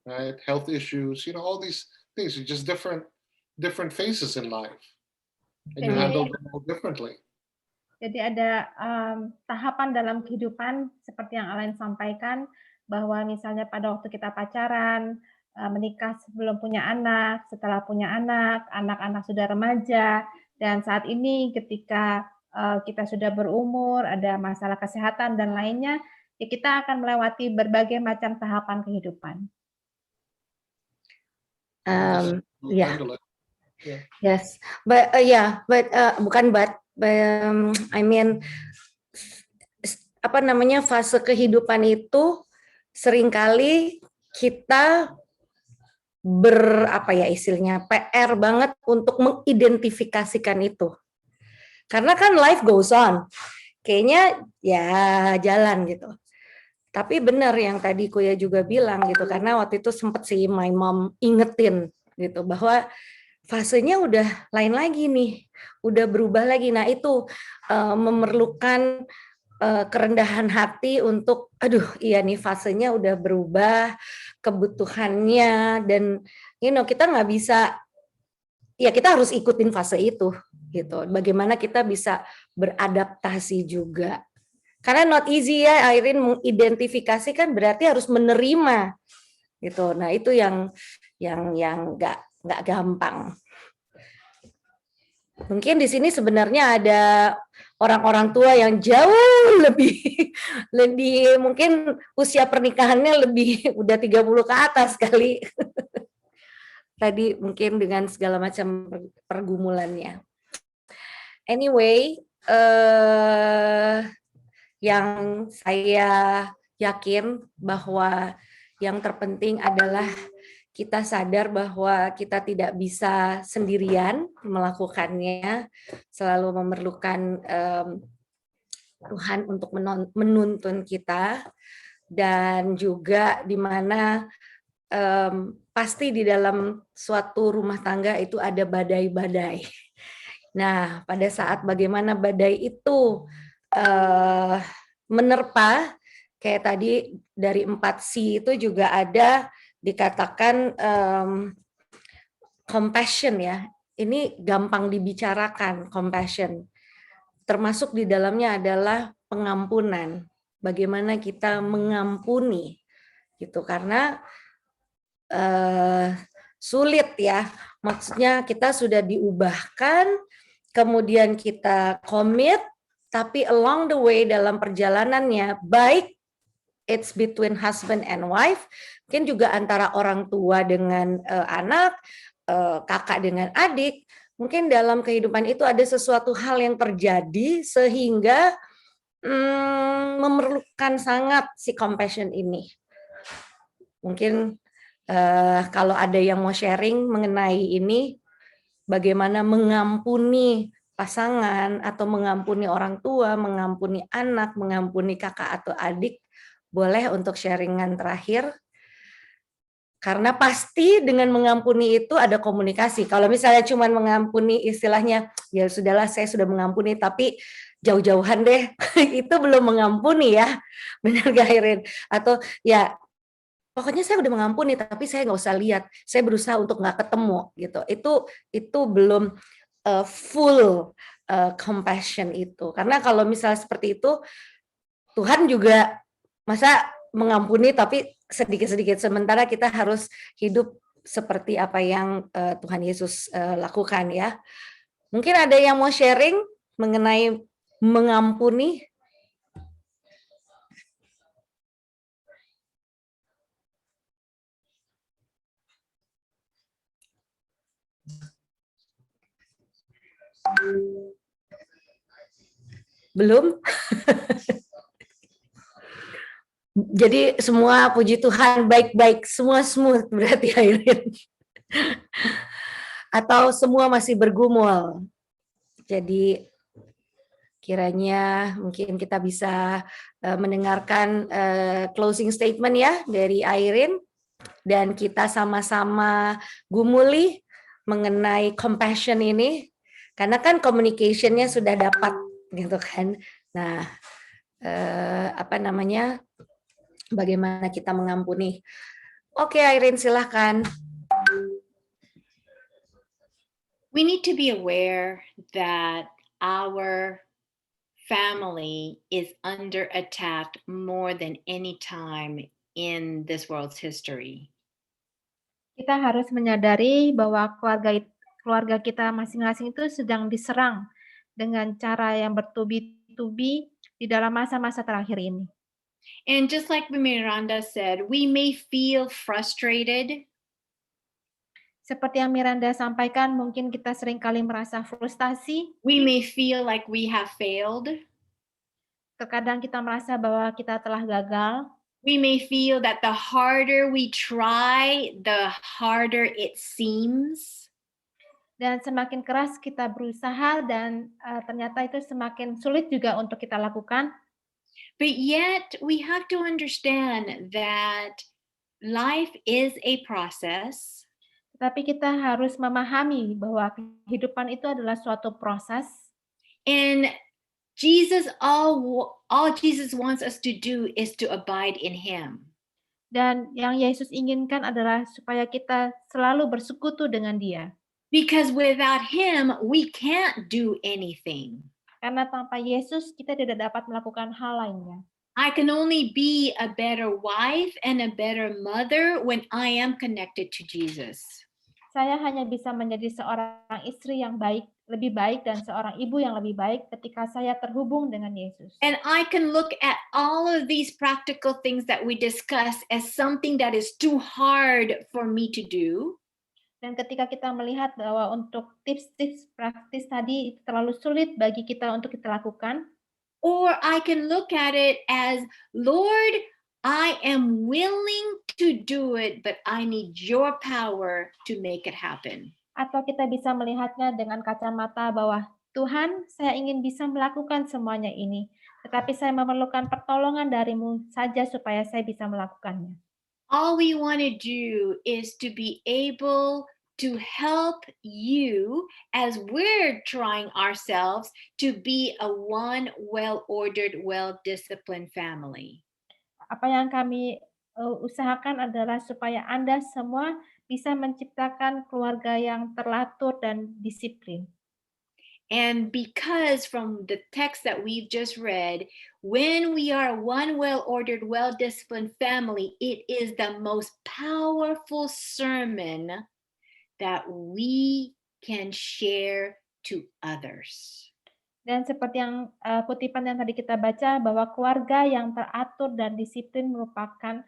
right? Health issues, you know, all these things are just different phases in life. And you handle them all differently. Jadi ada tahapan dalam kehidupan seperti yang Alain sampaikan, bahwa misalnya pada waktu kita pacaran, menikah sebelum punya anak, setelah punya anak, anak-anak sudah remaja, dan saat ini ketika kita sudah berumur, ada masalah kesehatan dan lainnya, ya kita akan melewati berbagai macam tahapan kehidupan. Yes, but bukan but I mean fase kehidupan itu seringkali kita istilahnya PR banget untuk mengidentifikasikan itu. Karena kan life goes on. Kayaknya ya jalan gitu. Tapi benar yang tadi Kuya juga bilang gitu, karena waktu itu sempat sih my mom ingetin gitu bahwa fasenya udah lain lagi nih, udah berubah lagi. Nah itu memerlukan kerendahan hati untuk, iya nih fasenya udah berubah, kebutuhannya, dan kita nggak bisa, ya kita harus ikutin fase itu, gitu. Bagaimana kita bisa beradaptasi juga. Karena not easy ya, Airin mengidentifikasi kan berarti harus menerima, gitu. Nah itu yang nggak gampang. Mungkin di sini sebenarnya ada orang-orang tua yang jauh lebih mungkin usia pernikahannya lebih udah 30 ke atas kali. Tadi mungkin dengan segala macam pergumulannya. Anyway, yang saya yakin bahwa yang terpenting adalah kita sadar bahwa kita tidak bisa sendirian melakukannya, selalu memerlukan Tuhan untuk menuntun kita, dan juga di mana pasti di dalam suatu rumah tangga itu ada badai-badai. Nah, pada saat bagaimana badai itu menerpa, kayak tadi dari 4C itu juga ada dikatakan compassion ya. Ini gampang dibicarakan, compassion. Termasuk di dalamnya adalah pengampunan. Bagaimana kita mengampuni, gitu. Karena sulit ya. Maksudnya kita sudah diubahkan, kemudian kita komit, tapi along the way dalam perjalanannya, baik it's between husband and wife, mungkin juga antara orang tua dengan anak, kakak dengan adik, mungkin dalam kehidupan itu ada sesuatu hal yang terjadi sehingga memerlukan sangat si compassion ini. Mungkin kalau ada yang mau sharing mengenai ini, bagaimana mengampuni pasangan atau mengampuni orang tua, mengampuni anak, mengampuni kakak atau adik, boleh untuk sharingan terakhir. Karena pasti dengan mengampuni itu ada komunikasi. Kalau misalnya cuma mengampuni istilahnya, ya sudahlah saya sudah mengampuni, tapi jauh-jauhan deh, itu belum mengampuni ya, benar gak Irene? Atau ya pokoknya saya udah mengampuni, tapi saya nggak usah lihat, saya berusaha untuk nggak ketemu gitu. Itu belum full compassion itu. Karena kalau misalnya seperti itu, Tuhan juga masa mengampuni tapi sedikit-sedikit, sementara kita harus hidup seperti apa yang Tuhan Yesus lakukan ya. Mungkin ada yang mau sharing mengenai mengampuni? Belum? Jadi semua puji Tuhan baik-baik, semua smooth berarti Airin. Atau semua masih bergumul. Jadi kiranya mungkin kita bisa mendengarkan closing statement ya dari Airin, dan kita sama-sama gumuli mengenai compassion ini, karena kan communication-nya sudah dapat gitu kan. Nah, bagaimana kita mengampuni. Oke, Airin silahkan. We need to be aware that our family is under attack more than any time in this world's history. Kita harus menyadari bahwa keluarga kita masing-masing itu sedang diserang dengan cara yang bertubi-tubi di dalam masa-masa terakhir ini. And just like Miranda said, we may feel frustrated. Seperti yang Miranda sampaikan, mungkin kita seringkali merasa frustasi. We may feel like we have failed. Terkadang kita merasa bahwa kita telah gagal. We may feel that the harder we try, the harder it seems. Dan semakin keras kita berusaha dan ternyata itu semakin sulit juga untuk kita lakukan. But yet we have to understand that life is a process. Tetapi kita harus memahami bahwa kehidupan itu adalah suatu proses. And Jesus, all Jesus wants us to do is to abide in Him. Dan yang Yesus inginkan adalah supaya kita selalu bersekutu dengan Dia. Because without Him, we can't do anything. Karena tanpa Yesus kita tidak dapat melakukan hal lainnya. I can only be a better wife and a better mother when I am connected to Jesus. Saya hanya bisa menjadi seorang istri yang baik, lebih baik, dan seorang ibu yang lebih baik ketika saya terhubung dengan Yesus. And I can look at all of these practical things that we discuss as something that is too hard for me to do. Dan ketika kita melihat bahwa untuk tips-tips praktis tadi itu terlalu sulit bagi kita untuk kita lakukan, or I can look at it as, Lord, I am willing to do it, but I need your power to make it happen. Atau kita bisa melihatnya dengan kacamata bahwa Tuhan, saya ingin bisa melakukan semuanya ini, tetapi saya memerlukan pertolongan darimu saja supaya saya bisa melakukannya. All we want to do is to be able to help you as we're trying ourselves to be a one well-ordered, well-disciplined family. Apa yang kami usahakan adalah supaya Anda semua bisa menciptakan keluarga yang teratur dan disiplin. And because from the text that we've just read, when we are one well-ordered, well-disciplined family, it is the most powerful sermon that we can share to others. Dan seperti yang kutipan yang tadi kita baca, bahwa keluarga yang teratur dan disiplin merupakan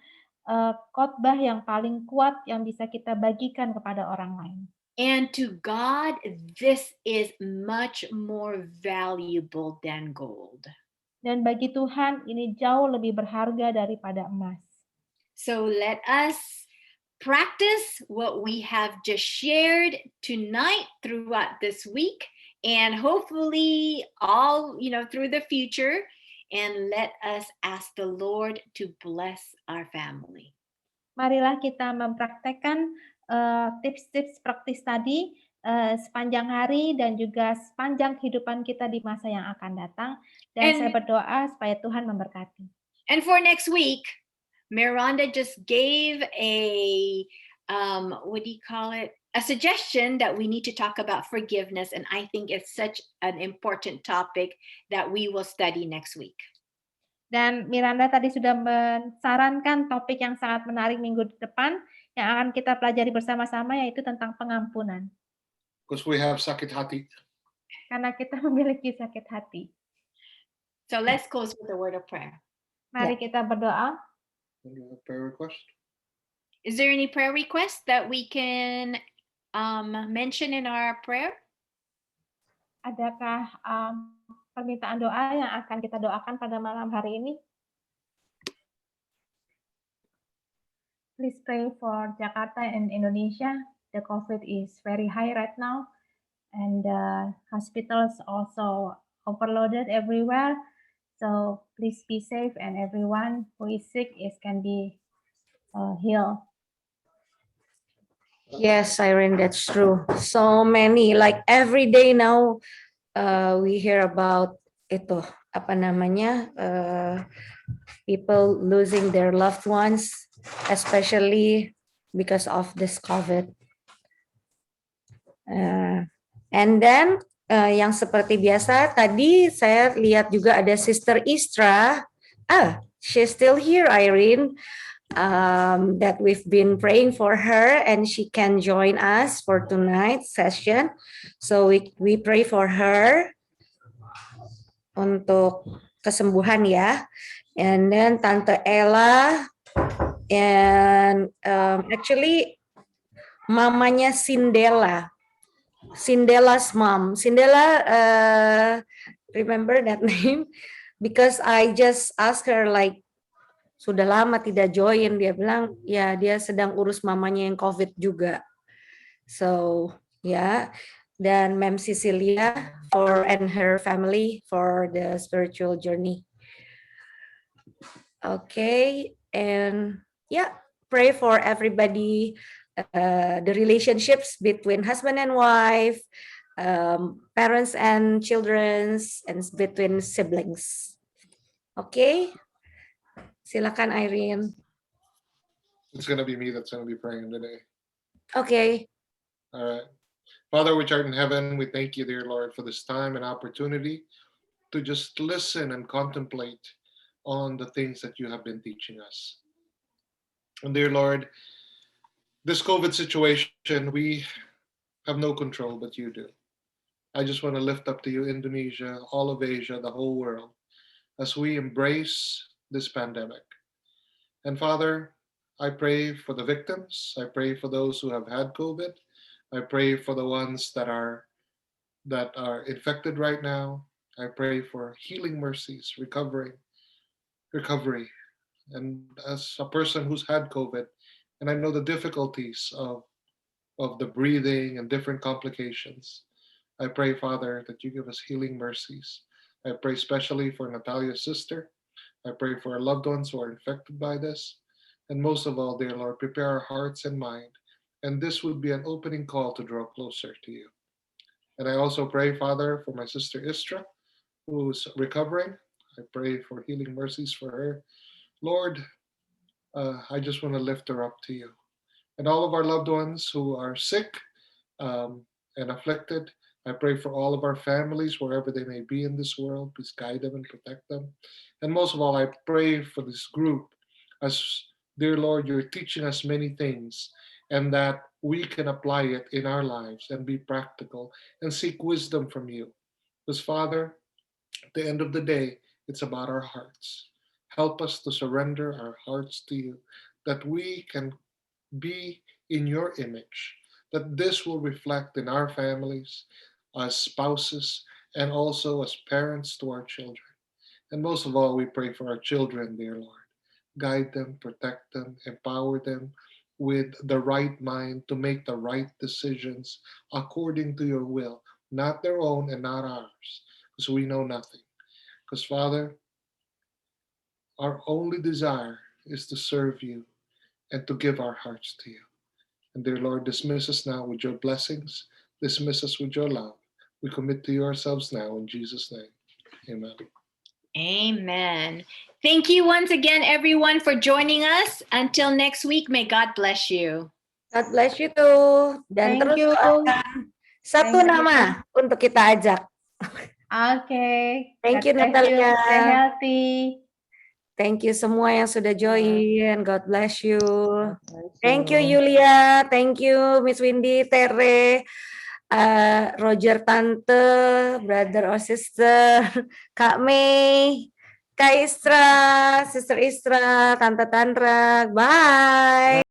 khotbah yang paling kuat yang bisa kita bagikan kepada orang lain. And to God, this is much more valuable than gold. Dan bagi Tuhan ini jauh lebih berharga daripada emas. So let us practice what we have just shared tonight throughout this week, and hopefully all, through the future, and let us ask the Lord to bless our family. Marilah kita mempraktekkan tips-tips praktis tadi sepanjang hari dan juga sepanjang kehidupan kita di masa yang akan datang. Dan saya berdoa supaya Tuhan memberkati. And for next week, Miranda just gave a suggestion that we need to talk about forgiveness, and I think it's such an important topic that we will study next week. Dan Miranda tadi sudah mensarankan topik yang sangat menarik minggu depan yang akan kita pelajari bersama-sama, yaitu tentang pengampunan. Because we have sakit hati. Karena kita memiliki sakit hati. So let's close with a word of prayer. Mari kita berdoa. Prayer request? Is there any prayer requests that we can mention in our prayer? Adakah permintaan doa yang akan kita doakan pada malam hari ini? Please pray for Jakarta and Indonesia. The COVID is very high right now, and hospitals also overloaded everywhere. So please be safe, and everyone who is sick can be healed. Yes, Irene, that's true. So many, like every day now, we hear about itu people losing their loved ones, especially because of this COVID. And then yang seperti biasa tadi saya lihat juga ada Sister Istra. She's still here, Irene. That we've been praying for her, and she can join us for tonight's session. So we pray for her untuk kesembuhan ya. And then Tante Ella, and actually mamanya Cindella's mom. Cindella, remember that name? Because I just asked her like, sudah lama tidak join, dia bilang ya dia sedang urus mamanya yang COVID juga. So ya, dan Ma'am Cecilia and her family for the spiritual journey. Okay, and pray for everybody, the relationships between husband and wife, parents and children, and between siblings. Okay. Silakan, Irene. It's going to be me that's going to be praying today. Okay. All right. Father, which art in heaven, we thank you, dear Lord, for this time and opportunity to just listen and contemplate on the things that you have been teaching us. And dear Lord, this COVID situation, we have no control, but you do. I just want to lift up to you Indonesia, all of Asia, the whole world, as we embrace this pandemic. And Father, I pray for the victims. I pray for those who have had COVID. I pray for the ones that are infected right now. I pray for healing mercies, recovery. And as a person who's had COVID, and I know the difficulties of the breathing and different complications, I pray, Father, that you give us healing mercies. I pray especially for Natalia's sister. I pray for our loved ones who are infected by this. And most of all, dear Lord, prepare our hearts and mind. And this would be an opening call to draw closer to you. And I also pray, Father, for my sister Istra, who's recovering. I pray for healing mercies for her. Lord, I just want to lift her up to you. And all of our loved ones who are sick and afflicted, I pray for all of our families, wherever they may be in this world. Please guide them and protect them. And most of all, I pray for this group, as, dear Lord, you're teaching us many things, and that we can apply it in our lives and be practical and seek wisdom from you. Because, Father, At the end of the day, it's about our hearts. Help us to surrender our hearts to you, that we can be in your image, that this will reflect in our families, as spouses, and also as parents to our children. And most of all, we pray for our children, dear Lord. Guide them, protect them, empower them with the right mind to make the right decisions according to your will, not their own and not ours, because we know nothing. Because, Father, our only desire is to serve you and to give our hearts to you. And dear Lord, dismiss us now with your blessings, dismiss us with your love. We commit to you ourselves now in Jesus' name. Amen. Amen. Thank you once again, everyone, for joining us. Until next week, may God bless you. God bless you too. Dan Thank terus you. doakan satu Thank you. nama untuk kita ajak. Okay. Thank you, God bless you. Natalia. Stay healthy. Thank you semua yang sudah join. God bless you. God bless Thank you, Yulia. Thank you, Miss Windy, Tere, Roger, Tante, brother or sister, Kak Mei, Kak Istra, Sister Istra, Tante Tandra. Bye.